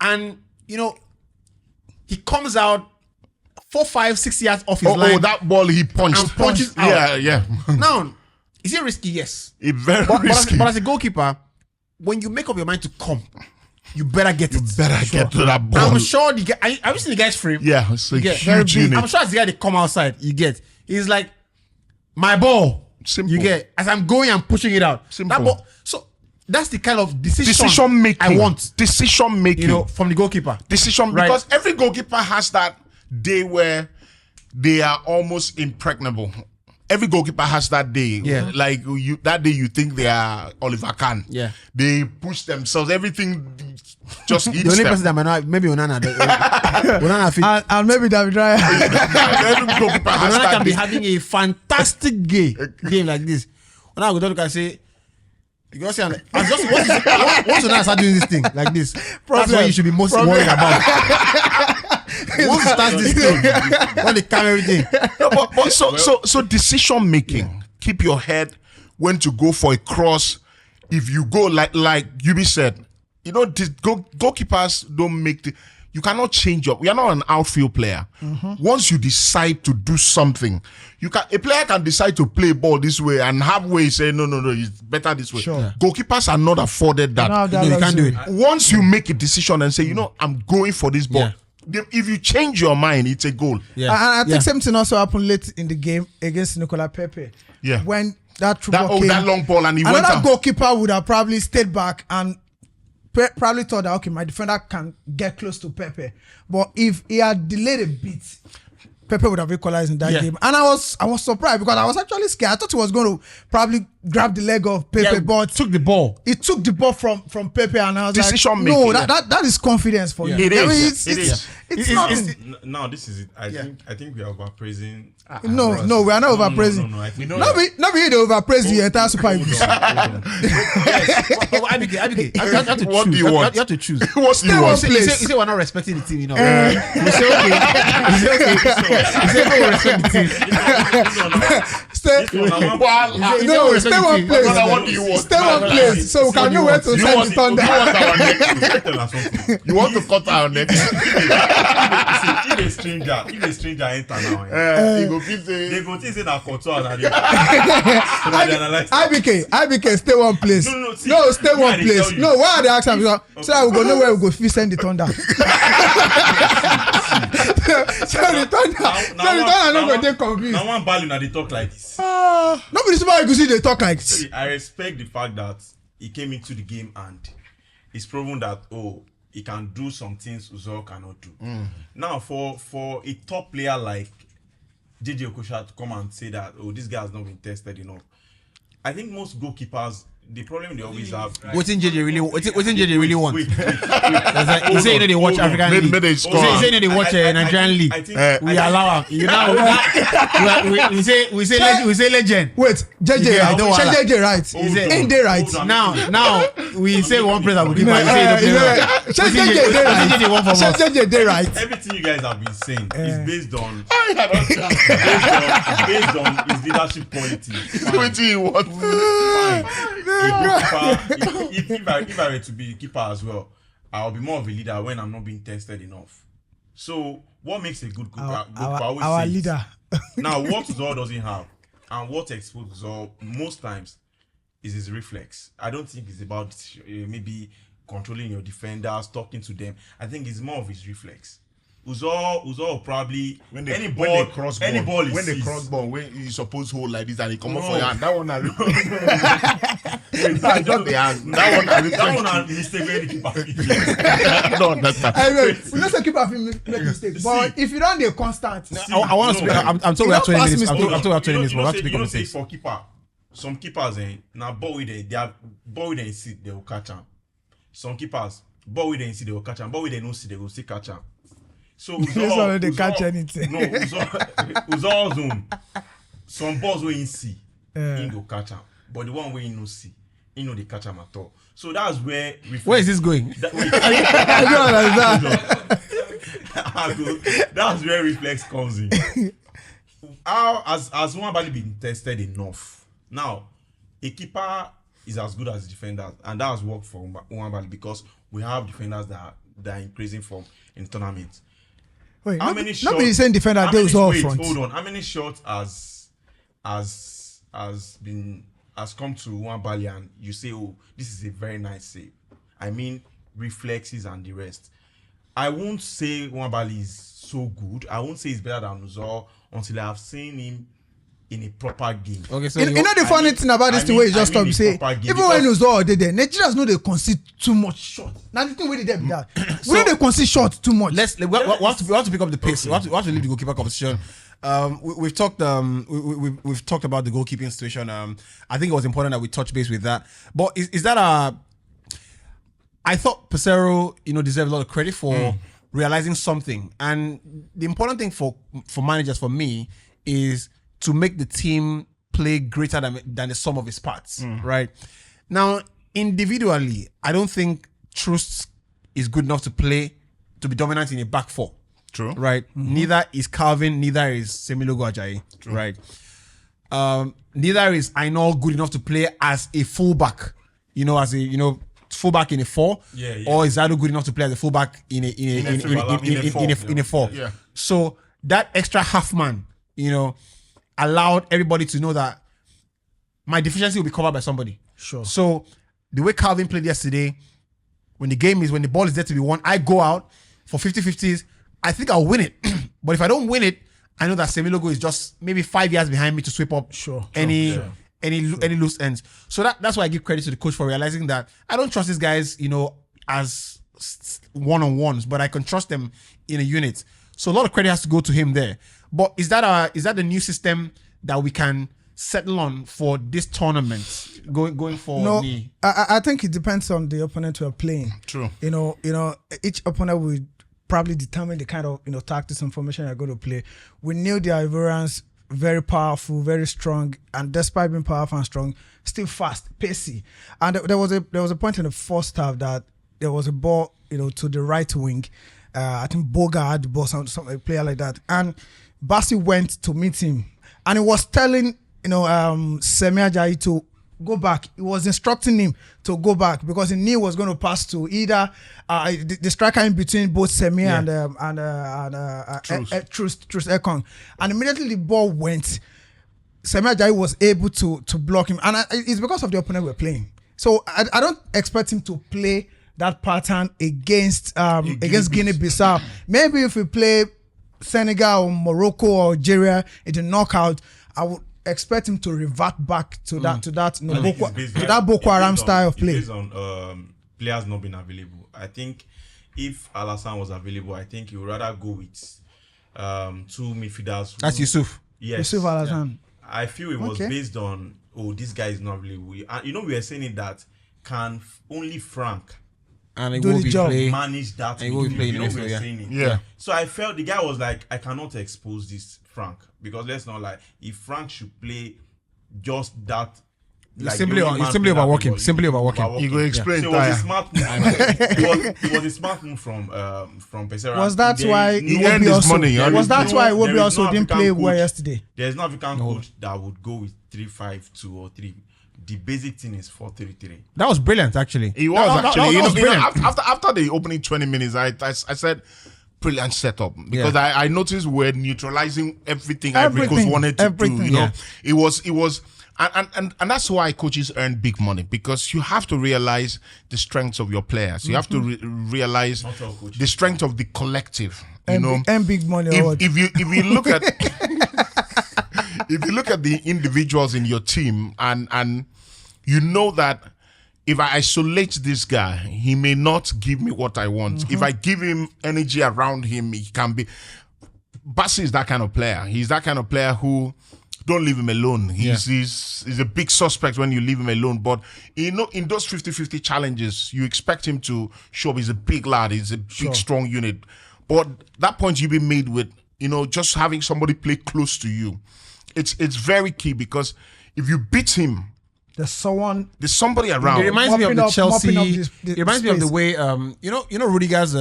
And he comes out 4, 5, 6 yards off his line. Oh, that ball he punched. And punches out. Yeah. Now, is it risky? Yes. It's very risky. But as a goalkeeper, when you make up your mind to come, you better get it. Get to that ball. I'm sure the guy. Have you seen the guy's frame? Yeah, it's a huge I'm unit. sure as the guy they come outside, you get. He's like, my ball. Simple. You get. As I'm going, I'm pushing it out. Simple. That ball, so that's the kind of decision making I want. Decision making. From the goalkeeper. Because every goalkeeper has that day where they are almost impregnable. Every goalkeeper has that day. Yeah. Like that day you think they are Oliver Kahn. Yeah. They push themselves. Everything just eats The only them. person that might not, maybe Onana. Onana and maybe David Raya. Every goalkeeper has Onana that can be day. having a fantastic game like this. Onana will look and say, you go see, once Onana start doing this thing like this, that's what you should be most worried about. Once you start this thing, when they carry everything. No, but so decision making. Keep your head when to go for a cross. If you go like Yubi said, goalkeepers don't make you cannot change up. We are not an outfield player. Once you decide to do something, a player can decide to play ball this way and halfway say no, it's better this way. Sure. Goalkeepers are not afforded that. You can't do it. Once you make a decision and say, I'm going for this ball. Yeah. If you change your mind, it's a goal. Yeah. And I think same thing also happened late in the game against Nicola Pepe. Yeah. When that came, that long ball and he went another out. goalkeeper would have probably stayed back and probably thought that, okay, my defender can get close to Pepe. But if he had delayed a bit, Pepe would have equalized in that game. And I was surprised because I was actually scared. I thought he was going to probably grab the leg of Pepe, but took the ball. He took the ball from Pepe, and I was Decision like, making. no, that is confidence for you. It is. It's not. Now this is it. I think we are overpraising. No, we are not overpraising. No, I think Not be you overpraise the entire Super Eagles. What do you want? You have to choose. What do you want? You say we're not respecting the team, You say okay. You say no, we respect the team. Stay one place. What do you want? Stay one place so we can know where to send the thunder. You want to cut our neck? If a stranger enter now, He go fit say they go think say na Cote and IBK, stay one place. No, stay one place. No, why are they asking? So that we go know where we go fit send the thunder. So the thunder no go dey confused. Now one ball they talk like this. Nobody Super Eagles they talk like this. I respect the fact that he came into the game and he's proven that he can do some things Uzor cannot do. Now for a top player like JJ Okocha to come and say that this guy has not been tested enough, I think most goalkeepers the problem they always have. What's in JJ really? What's in JJ really want? Wait. You say they watch African League. Maybe they You score. say they watch Nigerian League. I think We allow. You know, we say legend. Wait, JJ, Yeah, I don't wanna- JJ right? Is it- Ain't they right? Now we say one player will give my say the player. JJ they right. JJ one for us. JJ they right. everything you guys have been saying is based on his leadership qualities. What do you want? Fine. If I were to be a keeper as well, I'll be more of a leader when I'm not being tested enough. So what makes a good keeper? Our leader. Now, what Uzor doesn't have, and what exposes Uzor most times is his reflex. I don't think it's about maybe controlling your defenders, talking to them. I think it's more of his reflex. Uzor probably When they cross any ball when they sees. cross ball, when you supposed to hold like this and they come up for your hand, that one I That one I mistakenly keep I don't understand. Anyway, we don't say keeper make mistakes, but if you don't do constant, I want to speak. I'm told we have 20 minutes. I'm told we have 20 minutes, but we have to pick up the say pace. for keeper, some keepers now ball with they have ball with they see they will catch him. Some keepers ball with they see they will catch him. Ball with they no see they will still catch him. So That's why they catch anything. No, Uzor zone. Some balls where you see, he go catch him. But the one where you no see, he no they catch him at all. So that's where Where is this going? That's where reflex comes in. How has one body been tested enough? Now, a keeper is as good as defenders, and that has worked for one body because we have defenders that are increasing from in tournaments. wait, How many shots? nobody saying defender they was all wait, front. hold on. How many shots has come to one bally and you say, oh, this is a very nice save? I mean, reflexes and the rest. I won't say one bally is so good. I won't say it's better than Uzor until I have seen him in a proper game. Okay, so You know the funny thing about this thing where you just stop say, even when Uzor did there, Nigerians know they concede too much shot. Now the thing where they did that, we know they concede shot too much. we have to pick up the pace. We have to leave the goalkeeper competition. We've talked we've talked about the goalkeeping situation. I think it was important that we touch base with that. But is that I thought Pesero, deserved a lot of credit for realizing something. And the important thing for managers, for me, is to make the team play greater than the sum of its parts, right? Now, individually, I don't think Trust is good enough to be dominant in a back four. True. Right? Neither is Calvin, neither is Semilogo Ajayi. True. Right? Neither is Ainol good enough to play as a fullback, fullback in a four, or is Zadu good enough to play as a fullback in a four? Yeah. So that extra half man, allowed everybody to know that my deficiency will be covered by somebody. Sure. So the way Calvin played yesterday, when the ball is there to be won, I go out for 50-50s. I think I'll win it. But if I don't win it, I know that Semilogo is just maybe 5 yards behind me to sweep up any loose ends. So that's why I give credit to the coach for realizing that I don't trust these guys, as one-on-ones, but I can trust them in a unit. So a lot of credit has to go to him there. But is that the new system that we can settle on for this tournament going forward? No, I think it depends on the opponent we're playing. True. Each opponent will probably determine the kind of tactics and formation you're going to play. We knew the Ivorians very powerful, very strong, and despite being powerful and strong, still fast, pacey. And there was a point in the first half that there was a ball to the right wing. I think Boga had the ball, something a player like that, and Bassi went to meet him, and he was telling Semi Ajayi to go back. He was instructing him to go back because he knew he was going to pass to either the striker in between both Semi and Trust Ekong. And immediately the ball went. Semi Ajayi was able to block him, and it's because of the opponent we're playing. So I don't expect him to play that pattern against Guinea-Bissau. Maybe if we play Senegal or Morocco or Algeria in the knockout, I would expect him to revert back to that Boko Haram style of play. Based on players not being available. I think if Alassane was available, I think he would rather go with two midfielders. That's Yusuf. Yes. Yusuf Alassane. I feel it was based on, this guy is not really. We were saying it that can only Frank and it do will the be job. play. manage that. And he will be playing we were next, saying it. Yeah. So I felt the guy was like, I cannot expose this Frank, because let's not lie, if Frank should play just that. Like Simply overworking. You go explain. So it was a smart move. it was a smart move from Pesera. Was that why he earned his money. Was that why there Iwobi is also no didn't African play coach. well yesterday? There's no African coach that would go with 3-5-2 or 3. The basic thing is 4-3-3. That was brilliant, actually. He was actually. That was brilliant. After the opening 20 minutes, I said, brilliant setup, because I noticed we're neutralizing everything Ivory Coast wanted to do. You know, it was. And that's why coaches earn big money, because you have to realize the strengths of your players. You have to realize the strength of the collective. And big money. If you look at if you look at the individuals in your team, and you know that if I isolate this guy, he may not give me what I want. If I give him energy around him, he can be. Bassi is that kind of player. He's that kind of player who. Don't leave him alone. He's a big suspect when you leave him alone. But in those 50-50 challenges, you expect him to show up. He's a big lad. He's a big, strong unit. But that point you be made with, just having somebody play close to you. It's very key, because if you beat him, there's somebody around. It reminds me of the Chelsea. It reminds me of the way Rudiger's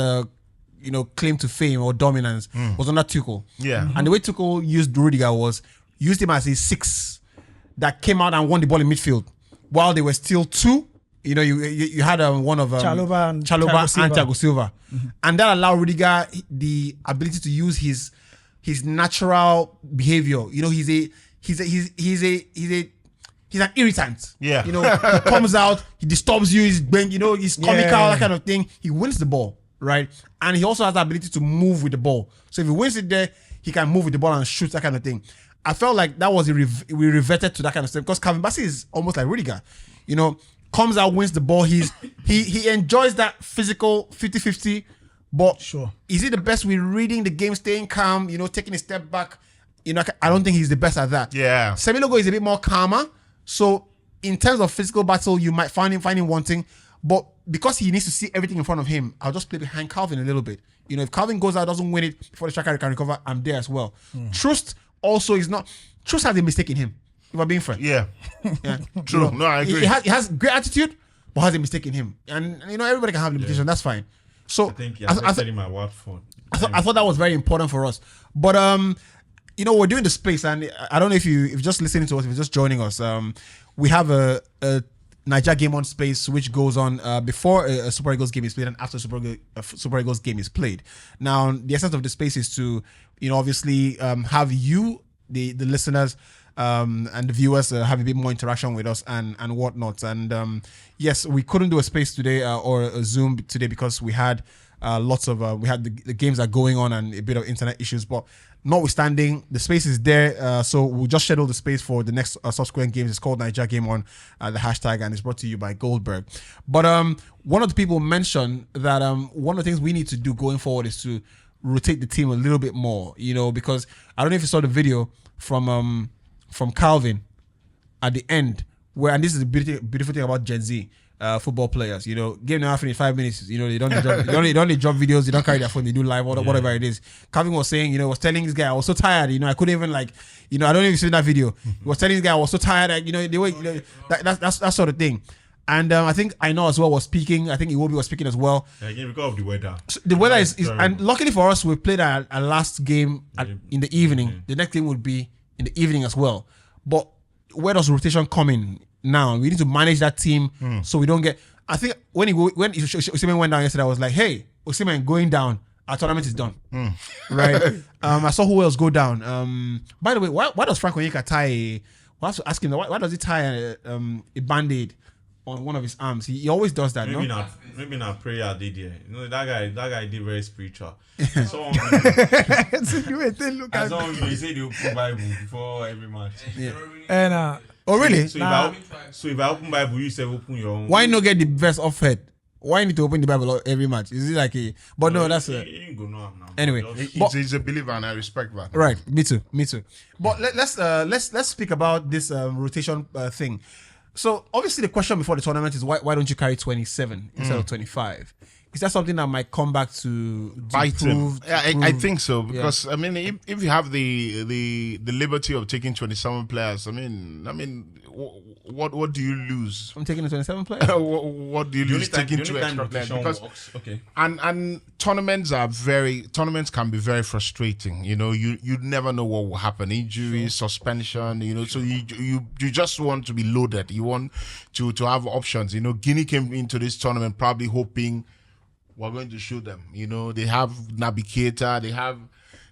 claim to fame or dominance was under Tuchel. Yeah. And the way Tuchel used Rudiger was used him as a 6 that came out and won the ball in midfield while they were still 2. You had one of Chalobah and Thiago Silva, and that allowed Rudiger the ability to use his natural behavior. He's an irritant. Yeah. He comes out, he disturbs you, he's comical, that kind of thing. He wins the ball, right? And he also has the ability to move with the ball. So if he wins it there, he can move with the ball and shoot, that kind of thing. I felt like that was we reverted to that kind of stuff, because Calvin Bassey is almost like Rudiger. Comes out, wins the ball. He enjoys that physical 50-50. But is he the best with reading the game, staying calm, taking a step back? I don't think he's the best at that. Yeah. Semilogo is a bit more calmer. So in terms of physical battle, you might find him wanting. But because he needs to see everything in front of him, I'll just play behind Calvin a little bit. If Calvin goes out, doesn't win it before the striker can recover, I'm there as well. Trust also is not. Trust has a mistake in him. If I'm being frank. Yeah. True. No, I agree. He has great attitude, but has a mistake in him. And everybody can have limitations. That's fine. So I think he affected him at Watford. I thought that was very important for us. But we're doing the space, and I don't know if you're just listening to us, if you're just joining us. We have a Niger game on space, which goes on before a Super Eagles game is played and after Super Eagles game is played. Now, the essence of the space is to, obviously have you, the listeners, and the viewers have a bit more interaction with us and whatnot. And yes, we couldn't do a space today or a Zoom today because we had we had the games are going on and a bit of internet issues, but notwithstanding, the space is there, so we'll just schedule the space for the next subsequent games. It's called Niger Game on the hashtag, and it's brought to you by Goldberg. But one of the people mentioned that one of the things we need to do going forward is to rotate the team a little bit more, because I don't know if you saw the video from Calvin at the end, where, and this is the beautiful thing about Gen Z football players, game now in 5 minutes, they don't drop videos, they don't carry their phone, they do live or whatever it is. Calvin was saying, was telling this guy, I was so tired, I couldn't even I don't know if you see that video. He was telling this guy, I was so tired, the way, that's that sort of thing. And I think I know as well was speaking. I think Iwobi was speaking as well. Yeah, again, because of the weather. So the weather is and luckily for us, we played our last game in the evening. Mm-hmm. The next game would be in the evening as well. But where does rotation come in now? We need to manage that team so we don't get. I think when Osimhen went down yesterday, I was like, "Hey, Osimhen going down. Our tournament is done." Right? I saw who else go down. By the way, why does Frank Onyeka tie? We'll have to ask him. Why does he tie a band-aid on one of his arms? He always does that. Maybe not prayer did here. That guy did very spiritual. Someone they say they open Bible before every match. Yeah. And oh really? So if I open Bible, you say open your own. Why not get the verse off head? Why need to open the Bible every match? Is it like a? But no, that's a. Anyway, He's a believer, and I respect that. Right, me too. But let's speak about this rotation thing. So obviously the question before the tournament is why don't you carry 27 instead of 25? Is that something that might come back to bite him? I think so, because Yeah. I mean, if you have the liberty of taking 27 players, I mean, what do you lose? I'm taking the 27 players. What do you lose taking 2 extra players? Because and tournaments can be very frustrating. You know, you never know what will happen. Injuries, suspension. You know, so you just want to be loaded. You want to have options. You know, Guinea came into this tournament probably hoping we're going to show them. You know, they have Naby Keita, they have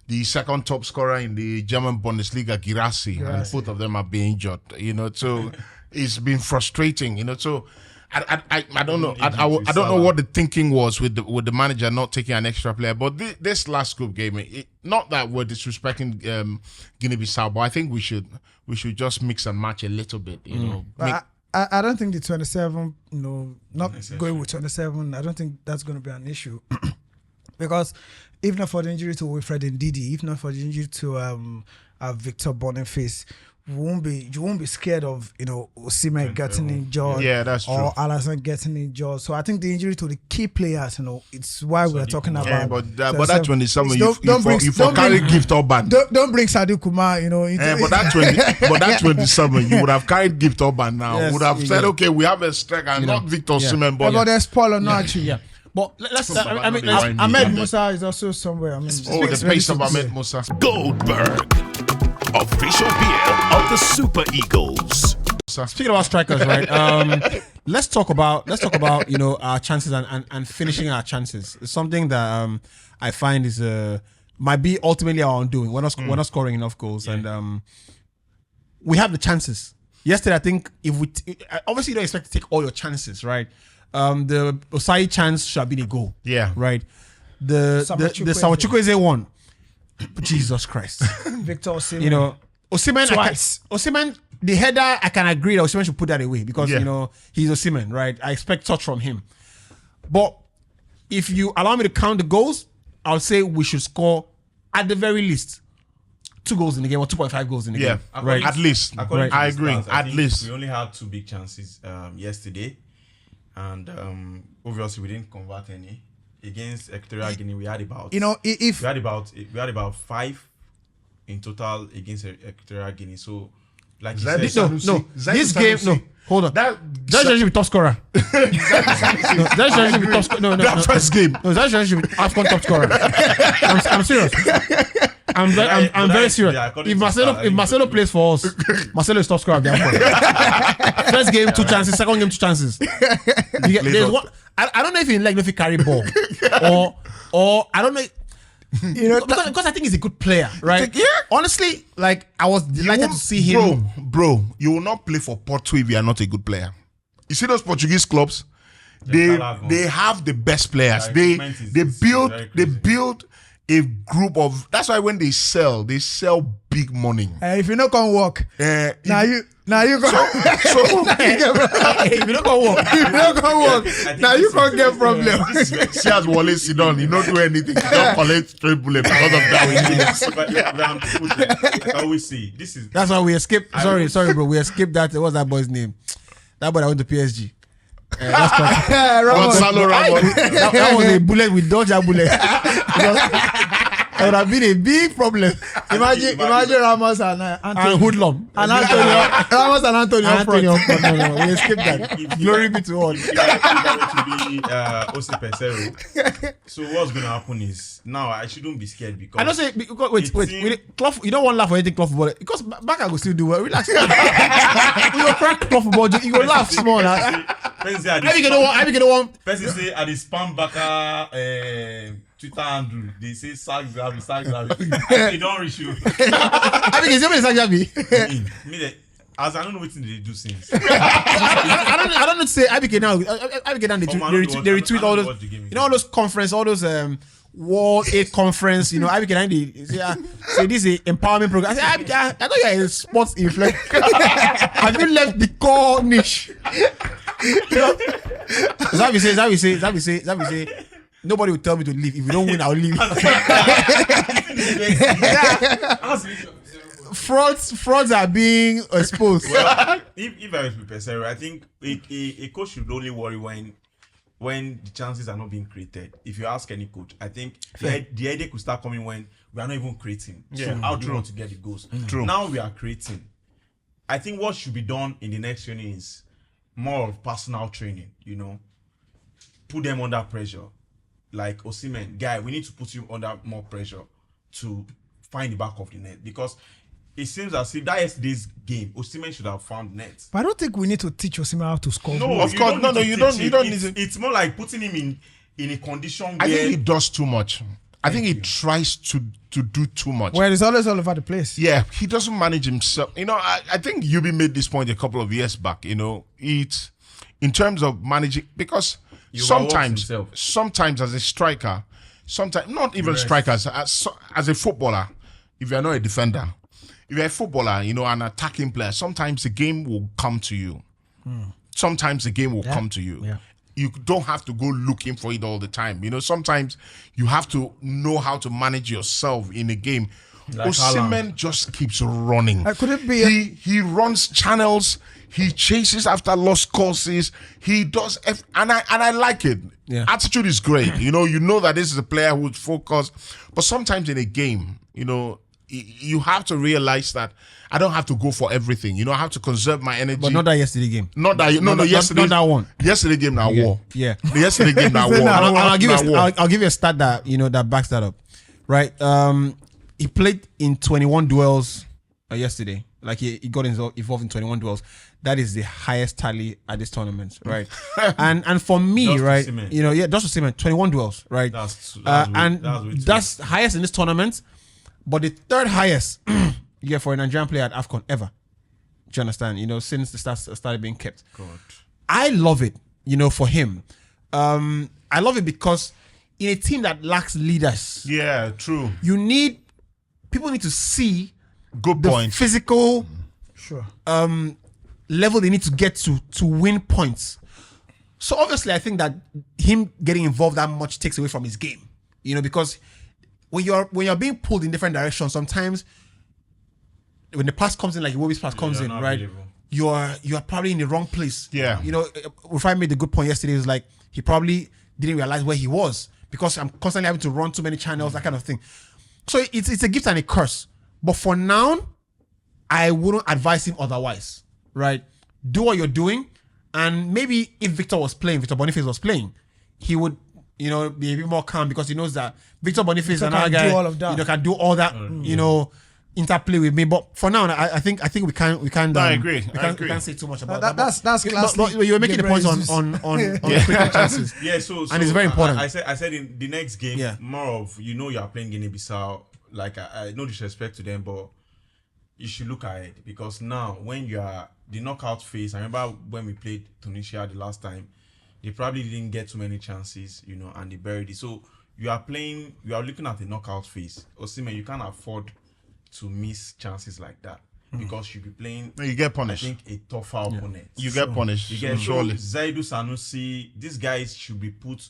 the second top scorer in the German Bundesliga, Girassi, and both of them are being injured. You know, so it's been frustrating. You know, so I don't know. I don't know what the thinking was with the manager not taking an extra player. But this last group game, not that we're disrespecting Guinea-Bissau, but I think we should just mix and match a little bit. You know. I don't think the 27, not going with 27, I don't think that's going to be an issue. Because if not for the injury to Wilfred Ndidi, if not for the injury to Victor Boniface, you won't be scared of Osimhen getting injured, that's true, or Alisson getting injured. So I think the injury to the key players, it's why we're talking about. Yeah, but that 27, you carry Gift Orban. Don't bring Sadio Kumar, but that 27, you would have carried Gift Orban now. Yes, would have said, okay, we have a striker and not Victor Osimhen. But there's Paul or not actually. Yeah. But let's. Ahmed Musa is also somewhere. The pace of Ahmed Musa. Goldberg, official beer of the Super Eagles. Speaking about strikers, right? Let's talk about our chances and finishing our chances. It's something that I find is might be ultimately our undoing. We're not scoring enough goals, and we have the chances. Yesterday, I think obviously you don't expect to take all your chances, right? The Osai chance should have been a goal. Yeah. Right. The Sawachukwueze one. Jesus Christ. Victor Osimhen. Osimhen twice. Osimhen, the header, I can agree that Osimhen should put that away because he's Osimhen, right? I expect touch from him. But if you allow me to count the goals, I'll say we should score at the very least 2 goals in the game or 2.5 goals in the game. Right. At least. According to I the agree. stats, At least. We only had 2 big chances yesterday. And obviously we didn't convert any. Against Equatorial Guinea, we had about we had about 5 in total against Equatorial Guinea. So like this game, hold on. That should be top scorer. That should be top scorer. No. That first game. No, that should be AFCON top scorer. I'm serious. I'm very serious. If Marcelo plays for us, Marcelo is top scorer of the AFCON. First game 2 chances, second game 2 chances. There's one. I don't know if he carry ball or I don't know. Because I think he's a good player, right? Honestly, like I was delighted to see him. Bro, you will not play for Porto if you are not a good player. You see those Portuguese clubs? They have the best players. They build a group of. That's why when they sell big money. If you not gonna work, now you go. If you not gonna work, now you can't get problem. See as Wallace sit down, he don't do anything. He don't collect straight bullet because of that. I always see this is. That's why we escaped. Sorry, bro. We escaped that. What's that boy's name? That boy that went to PSG. Gonzalo Ramos. That was a bullet with Dodger bullet. It would have been a big problem. Imagine Ramos and Hoodlum. And Antonio. Ramos and Antonio. No, we escaped that. Glory be to all. If to be Ose Pesero. So what's going to happen is now I shouldn't be scared because I don't say wait. Club, you don't want to laugh or anything club football because Baka will still do well. Relax. You go crack club football. You go laugh small. I be gonna want. Person say at the spam Baka Twitter handle, they say sack Zabi. They don't reach you. I think it's only sack Zabi. As I don't know what they do since. I don't know to say IBK now. IBK now they retweet all those. All those conference, all those World 8 conference. IBK now they say this is empowerment program. I say IBK, I know you're a sports influencer. Have you left the core niche? That we say. Nobody will tell me to leave. If we don't win, I'll leave. Frauds are being exposed. Well, if I was Pesero, I think a coach should only worry when the chances are not being created. If you ask any coach, I think the idea could start coming when we are not even creating. So how do you want to get the goals? True. Now we are creating. I think what should be done in the next training is more of personal training, put them under pressure. Like Osimhen, guy, we need to put you under more pressure to find the back of the net, because it seems as if that yesterday's game, Osimhen should have found net. But I don't think we need to teach Osimhen how to score. No, of course, no, you don't need to. It's more like putting him in a condition where I think he does too much. I think he tries to do too much. Well, it's always all over the place. Yeah, he doesn't manage himself. I think Yubi made this point a couple of years back. It's in terms of managing, because sometimes as a striker, sometimes not even strikers, as a footballer, if you're not a defender, if you're a footballer, an attacking player, sometimes the game will come to you. Sometimes the game will come to you. Yeah. You don't have to go looking for it all the time. Sometimes you have to know how to manage yourself in a game. Like Osimhen just keeps running. Could it be He runs channels. He chases after lost courses. He does, and I like it. Yeah. Attitude is great. You know that this is a player who's focused. But sometimes in a game, you have to realize that I don't have to go for everything. I have to conserve my energy. But not that yesterday game. Not that. Yesterday. Not that one. Yesterday game now war. Yeah. The yesterday game now war. I'll give you a stat that that backs that up. Right. He played in 21 duels yesterday. Like he got involved in 21 duels. That is the highest tally at this tournament, right? and for me, Just right, Osimhen. just Osimhen, 21 duels, right? That's highest in this tournament, but the third highest for a Nigerian player at AFCON ever. Do you understand? Since the stats started being kept. God. I love it, for him. I love it because in a team that lacks leaders, Yeah, true. people need to see Good the point. physical sure? level they need to get to win points. So obviously, I think that him getting involved that much takes away from his game. Because when you're being pulled in different directions, sometimes when the pass comes in, like Iwobi's pass comes in, right? Available. You are probably in the wrong place. Yeah. Rufai made the good point yesterday. It was like he probably didn't realize where he was because I'm constantly having to run too many channels, that kind of thing. So it's a gift and a curse. But for now, I wouldn't advise him otherwise, right? Do what you're doing, and maybe if Victor Boniface was playing, he would, be a bit more calm because he knows that Victor Boniface is another guy, do all of that. can do all that, interplay with me. But for now, I think we can't. I agree. We can't say too much about That- that. that's classic You were making the points Jesus. on quick chances. Yeah, so And it's very important. I said in the next game, Yeah. more of you are playing Guinea-Bissau. Like I no disrespect to them, but you should look ahead because now when you are the knockout phase, I remember when we played Tunisia the last time, they probably didn't get too many chances, and they buried it. So you are looking at the knockout phase. Osimhen, you can't afford to miss chances like that because you'll be playing. You get punished. I think a tougher opponent. You get punished. You get surely. Zaidu Sanusi, these guys should be put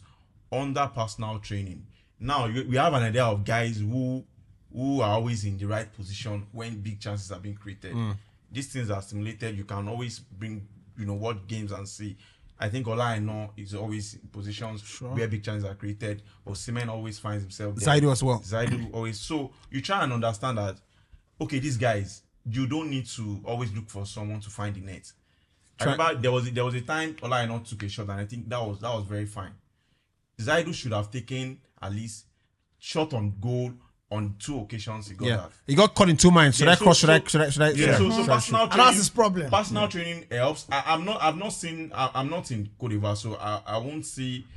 under personal training. Now we have an idea of guys who are always in the right position when big chances are being created. These things are simulated. You can always bring, watch games and see. I think Ola Aina is always in positions where big chances are created. Osimhen always finds himself there. Zaidu as well. Zaidu always. So you try and understand that, okay, these guys, you don't need to always look for someone to find the net. I remember there was a time Ola Aina took a shot and I think that was very fine. Zaidu should have taken at least shot on goal on 2 occasions. He got that. He got caught in 2 minds. Should I cross? Should I? Yeah. So personal And training, that's his problem. Personal training helps. I'm not in Cote d'Ivoire, so I won't see.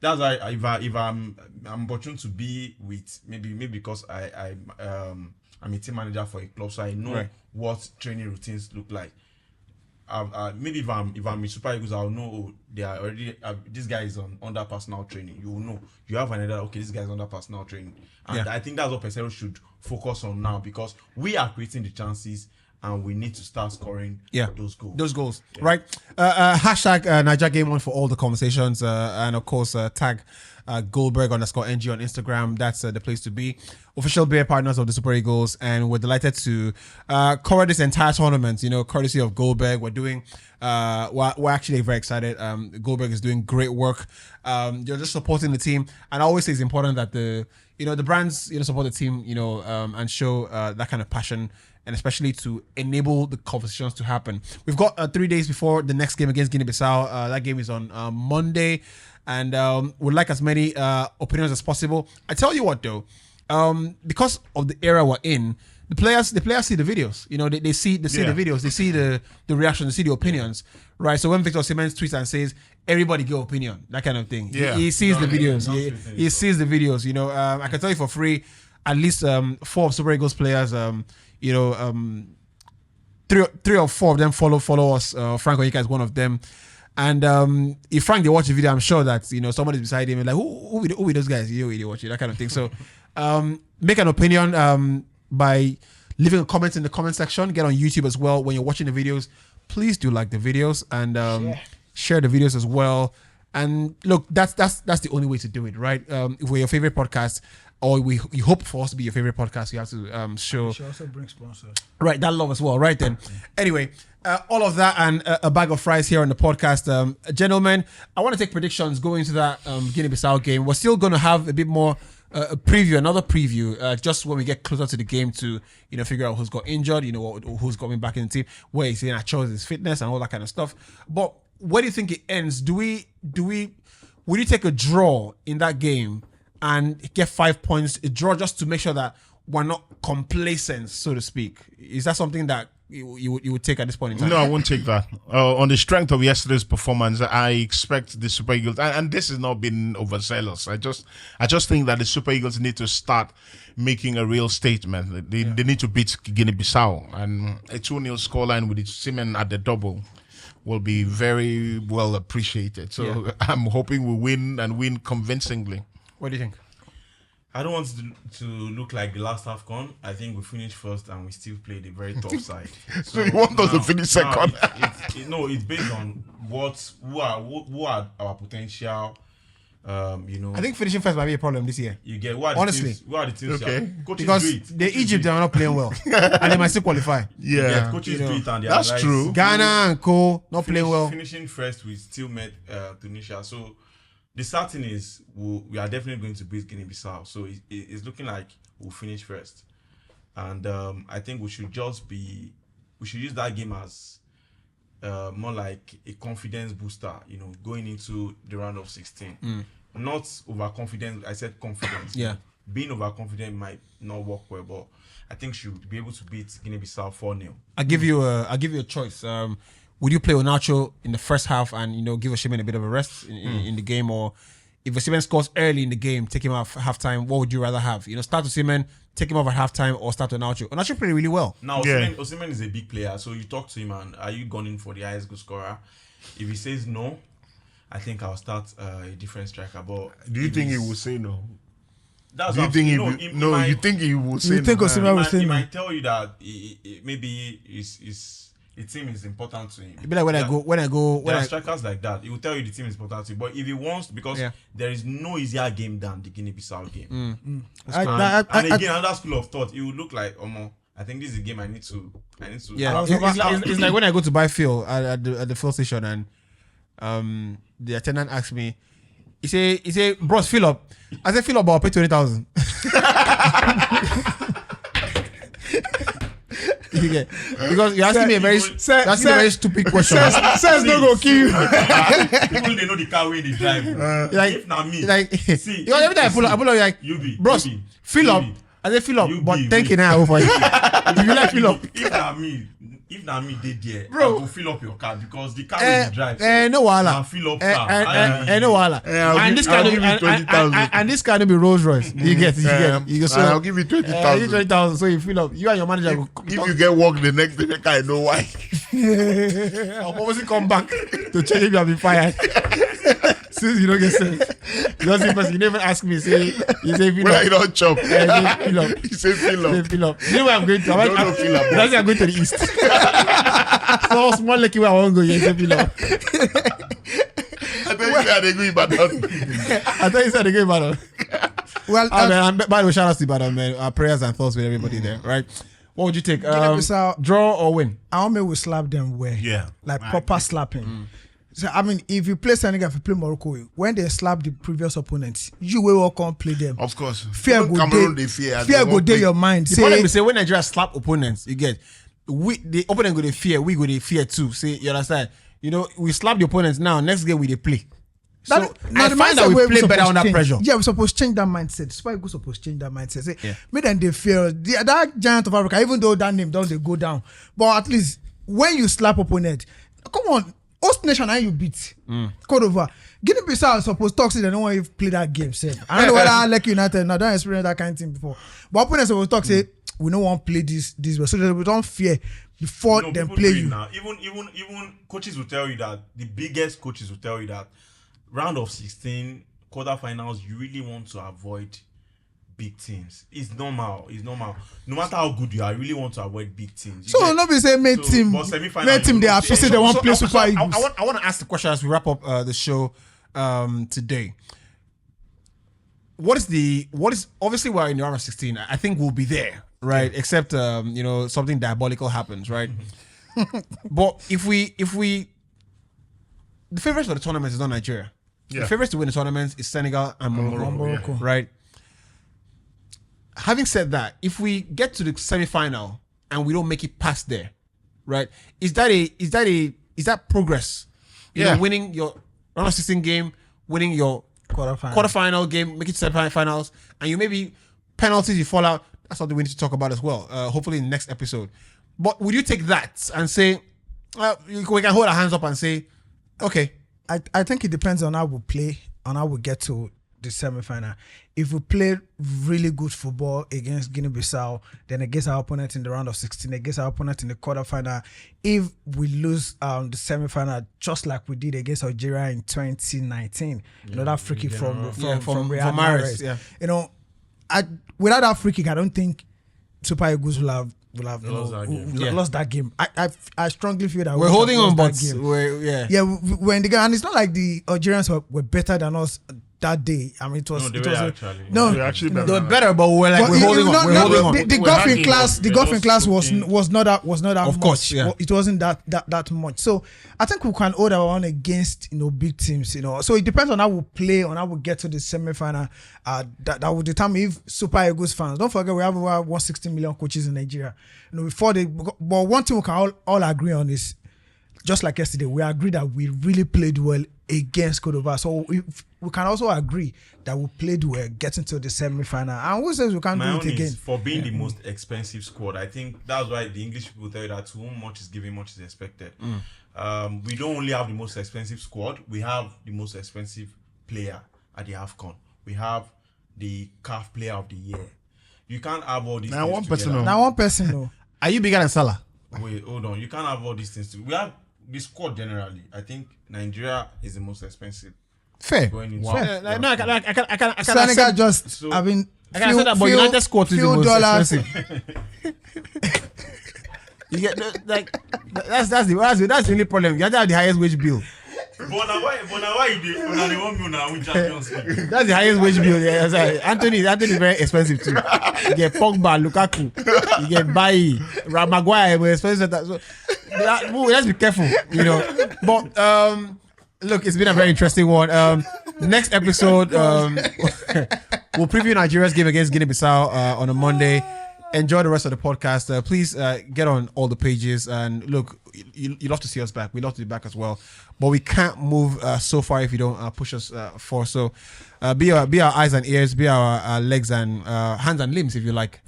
That's why if I'm opportune to be with maybe because I'm a team manager for a club, so I know what training routines look like. Maybe if I'm with Super Eagles, I'll know they are already. This guy is under personal training. You will know. You have an idea. Okay, this guy is under personal training, and I think that's what Pesero should focus on now because we are creating the chances, and we need to start scoring those goals. Right? Hashtag Niger Game On for all the conversations, and of course tag Goldberg_NG on Instagram. That's the place to be. Official beer partners of the Super Eagles, and we're delighted to cover this entire tournament. Courtesy of Goldberg. We're doing. We're actually very excited. Goldberg is doing great work. You're just supporting the team, and I always say it's important that the brands support the team. And show that kind of passion. And especially to enable the conversations to happen. We've got 3 days before the next game against Guinea-Bissau. That game is on Monday. And would like as many opinions as possible. I tell you what, though. Because of the era we're in, the players see the videos. They see the videos. They see the reactions. They see the opinions. Right? So when Victor Osimhen tweets and says, everybody give opinion, that kind of thing. Yeah. He sees the videos. He sees the videos. I can tell you for free, at least 4 of Super Eagles players... 3 or 4 of them follow us. Frank Onyeka is one of them. And if Frank they watch the video, I'm sure that somebody's beside him and like who are those guys? They watch it, that kind of thing. So make an opinion by leaving a comment in the comment section. Get on YouTube as well when you're watching the videos. Please do like the videos and share the videos as well. And look, that's the only way to do it, right? If we're your favorite podcast, or you hope for us to be your favorite podcast, you have to show. We should also bring sponsors. Right, that love as well. Right then. Anyway, all of that and a bag of fries here on the podcast. Gentlemen, I want to take predictions going into that Guinea-Bissau game. We're still going to have a bit more another preview, just when we get closer to the game to figure out who's got injured, who's coming back in the team, where he's in his fitness and all that kind of stuff. But where do you think it ends? Would you take a draw in that game and get 5 points, a draw, just to make sure that we're not complacent, so to speak? Is that something that you would take at this point in time? No, I won't take that. On the strength of yesterday's performance, I expect the Super Eagles, and this has not been overzealous. I just think that the Super Eagles need to start making a real statement. They need to beat Guinea-Bissau, and a 2-0 scoreline with Osimhen at the double will be very well appreciated. So I'm hoping we win and win convincingly. What do you think? I don't want to look like the last AFCON. I think we finished first and we still played a very tough side. So you want us to finish second? It's based on who are our potential. I think finishing first might be a problem this year. You get who are the teams? Okay. Because the Egypt they are not playing well, and they might still qualify. Yeah, coaches do it, and that's true. Ghana and Co not playing well. Finishing first, we still met Tunisia. So the certain is we are definitely going to beat Guinea-Bissau. So it's looking like we'll finish first, and I think we should use that game as more like a confidence booster. Going into the round of 16. Not overconfident. I said confidence. Yeah. Being overconfident might not work well, but I think she would be able to beat Guinea-Bissau 4-0. I'll give you a choice. Would you play Onacho in the first half and give Osimhen a bit of a rest in the game, or if Osimhen scores early in the game, take him off halftime? What would you rather have? Start Osimhen, take him off at halftime, or start Onacho? Onacho played really well. Now Osimhen is a big player, so you talk to him and are you gunning for the highest goal scorer? If he says no, I think I'll start a different striker. But do you think he will say no? That's do you think you think he will say no? You think Osimhen will say no? He might tell you that maybe the team is important to him. It'd be like when I go. There are strikers like that. He will tell you the team is important to him. But if he wants, because there is no easier game than the Guinea-Bissau game. And again, another school of thought, it would look like, I think this is a game I need to. Yeah, it's like when I go to buy fuel at the fuel station and the attendant asks me, he say, bros, fill up. I said, fill up, but I'll pay 20,000. Because you're asking me a very stupid question. Says no go kill you. People they know the car when they drive. If not me, see, every time I pull up, like, bros, fill up. I say fill up, but thank you now for you. If you like fill up. If not me, they there, bro, I will fill up your car because the car will drive. No wahala. Fill up car. No wahala. And this kind of be Rolls Royce. You get. I'll give you 20,000. 20,000. So you fill up. You and your manager. If you get work the next day, I know why. I'll obviously come back to check if you have been fired. Since you don't get sense, you never ask me. Say you say fill Where up. you don't chop. Fill up. You say fill up. Fill up. You know where I'm going to? Fill up. I'm going to the east. So small like where I want to go. You say fill up. I thought you said they go Ibadan. I thought you said they go Ibadan. Well, Man, by the way, shout out to Ibadan, man. Our prayers and thoughts with everybody there, right? What would you take? Guinea-Bissau- Draw or win? Army will slap them where? Yeah. Like proper slapping. So, I mean, if you play Senegal, if you play Morocco, when they slap the previous opponents, you will all come play them. Of course. Fear Even go Cameroon, day. they fear. Fear go day your mind. The problem is say when Nigeria slap opponents, you get the opponent go to fear, we go to fear too. See, you understand? You know, we slap the opponents now. Next game we they play. So I find that we play better under pressure. Yeah, we're supposed to change that mindset. That's why we're supposed to change that mindset. Say, me then they fear that giant of Africa, even though that name doesn't go down. But at least when you slap opponent, come on, host nation and you beat Cote d'Ivoire. Guinea-Bissau is supposed to talk, say they don't want you to play that game. Say, I don't know whether like United, I don't experience that kind of thing before. But opponents supposed to talk, say, we don't want to play this way. So that we don't fear before them play you. Now. Even coaches will tell you that, the biggest coaches will tell you that round of 16, quarterfinals, you really want to avoid big teams. It's normal. No matter how good you are, you really want to avoid big teams. So not be say main team, they are so say they want to play Super Eagles. I want to ask the question as we wrap up the show today. What is obviously we're in the round of 16. I think we'll be there, right? Yeah. Except something diabolical happens, right? But if we the favorites for the tournament is not Nigeria. Yeah. The favorites to win the tournament is Senegal and Morocco, right? Having said that, if we get to the semi-final and we don't make it past there, right? Is that progress? You know, winning your round of 16 game, winning your quarterfinal game, make it to semi-finals, and you maybe penalties, you fall out. That's something we need to talk about as well. Hopefully in the next episode. But would you take that and say we can hold our hands up and say, okay? I think it depends on how we play, on how we get to the semi-final. If we play really good football against Guinea-Bissau, then against our opponent in the round of 16, against our opponent in the quarterfinal, if we lose the semi-final just like we did against Algeria in 2019, that free kick from Mahrez. Yeah. You know, without that free kick, I don't think Super Eagles will have lost that game. I strongly feel that we're holding on, but we're in the game, and it's not like the Algerians were better than us that day. I mean, they were better, but we're holding on. The golfing class was not that of much. Course, yeah. It wasn't that much. So I think we can hold our own against big teams. So it depends on how we play, on how we get to the semi-final. That will determine if Super Eagles fans. Don't forget we have over 160 million coaches in Nigeria. But one thing we can all agree on is, just like yesterday, we agree that we really played well against Cote d'Ivoire. So we can also agree that we played well getting to the semi-final. And who says we can't do it again? For being the most expensive squad, I think that's why the English people tell you that to whom much is given, much is expected. We don't only have the most expensive squad, we have the most expensive player at the AFCON. We have the CAF player of the year. You can't have all these things together. Now one person though. Are you bigger than Salah? Wait, hold on. You can't have all these things. We have the squad generally. I think Nigeria is the most expensive. Fair. Fair. No, I can Senegal just So- having I can accept that, but United squad is the most dollars. expensive. You get that's the only problem. You have to have the highest wage bill. But now why you dey? Una dey want me una win Champions League. That's the highest wage bill. Yeah, sorry. Anthony is very expensive too. You get Pogba, Lukaku, you get Bailly, Maguire, but expensive. So let's be careful, But look, it's been a very interesting one. Next episode, we'll preview Nigeria's game against Guinea-Bissau on a Monday. Enjoy the rest of the podcast. Please get on all the pages and look. You love to see us back. We love to be back as well, but we can't move so far if you don't push us forward. So be our eyes and ears, be our legs and hands and limbs if you like.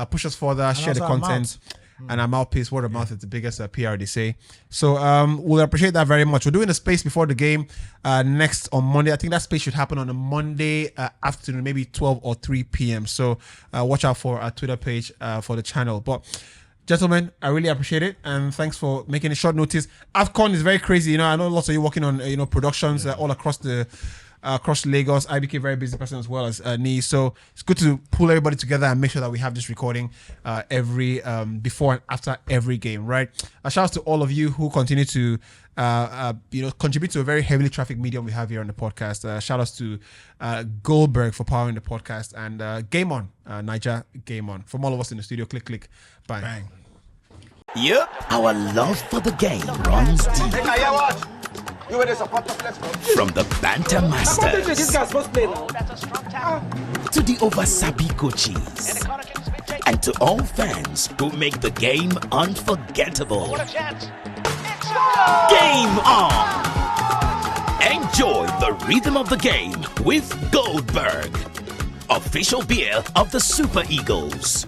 Push us further, and share the content. And our mouthpiece, word of mouth is the biggest PR, they say. So we'll appreciate that very much. We're doing a space before the game next on Monday. I think that space should happen on a Monday afternoon, maybe 12 or 3 p.m. So watch out for our Twitter page for the channel. But Gentlemen, I really appreciate it, and thanks for making it short notice. AFCON is very crazy. I know lots of you working on productions all across Lagos. IBK, very busy person as well as Nee. So it's good to pull everybody together and make sure that we have this recording every before and after every game, right? A shout out to all of you who continue to contribute to a very heavily trafficked medium we have here on the podcast. Shout outs to Goldberg for powering the podcast, and Game On, Niger Game On. From all of us in the studio, click, bang. Bang. Yep, our love for the game runs deep. From the banter masters to the oversabi coaches, and to all fans who make the game unforgettable. Game on! Enjoy the rhythm of the game with Goldberg, official beer of the Super Eagles.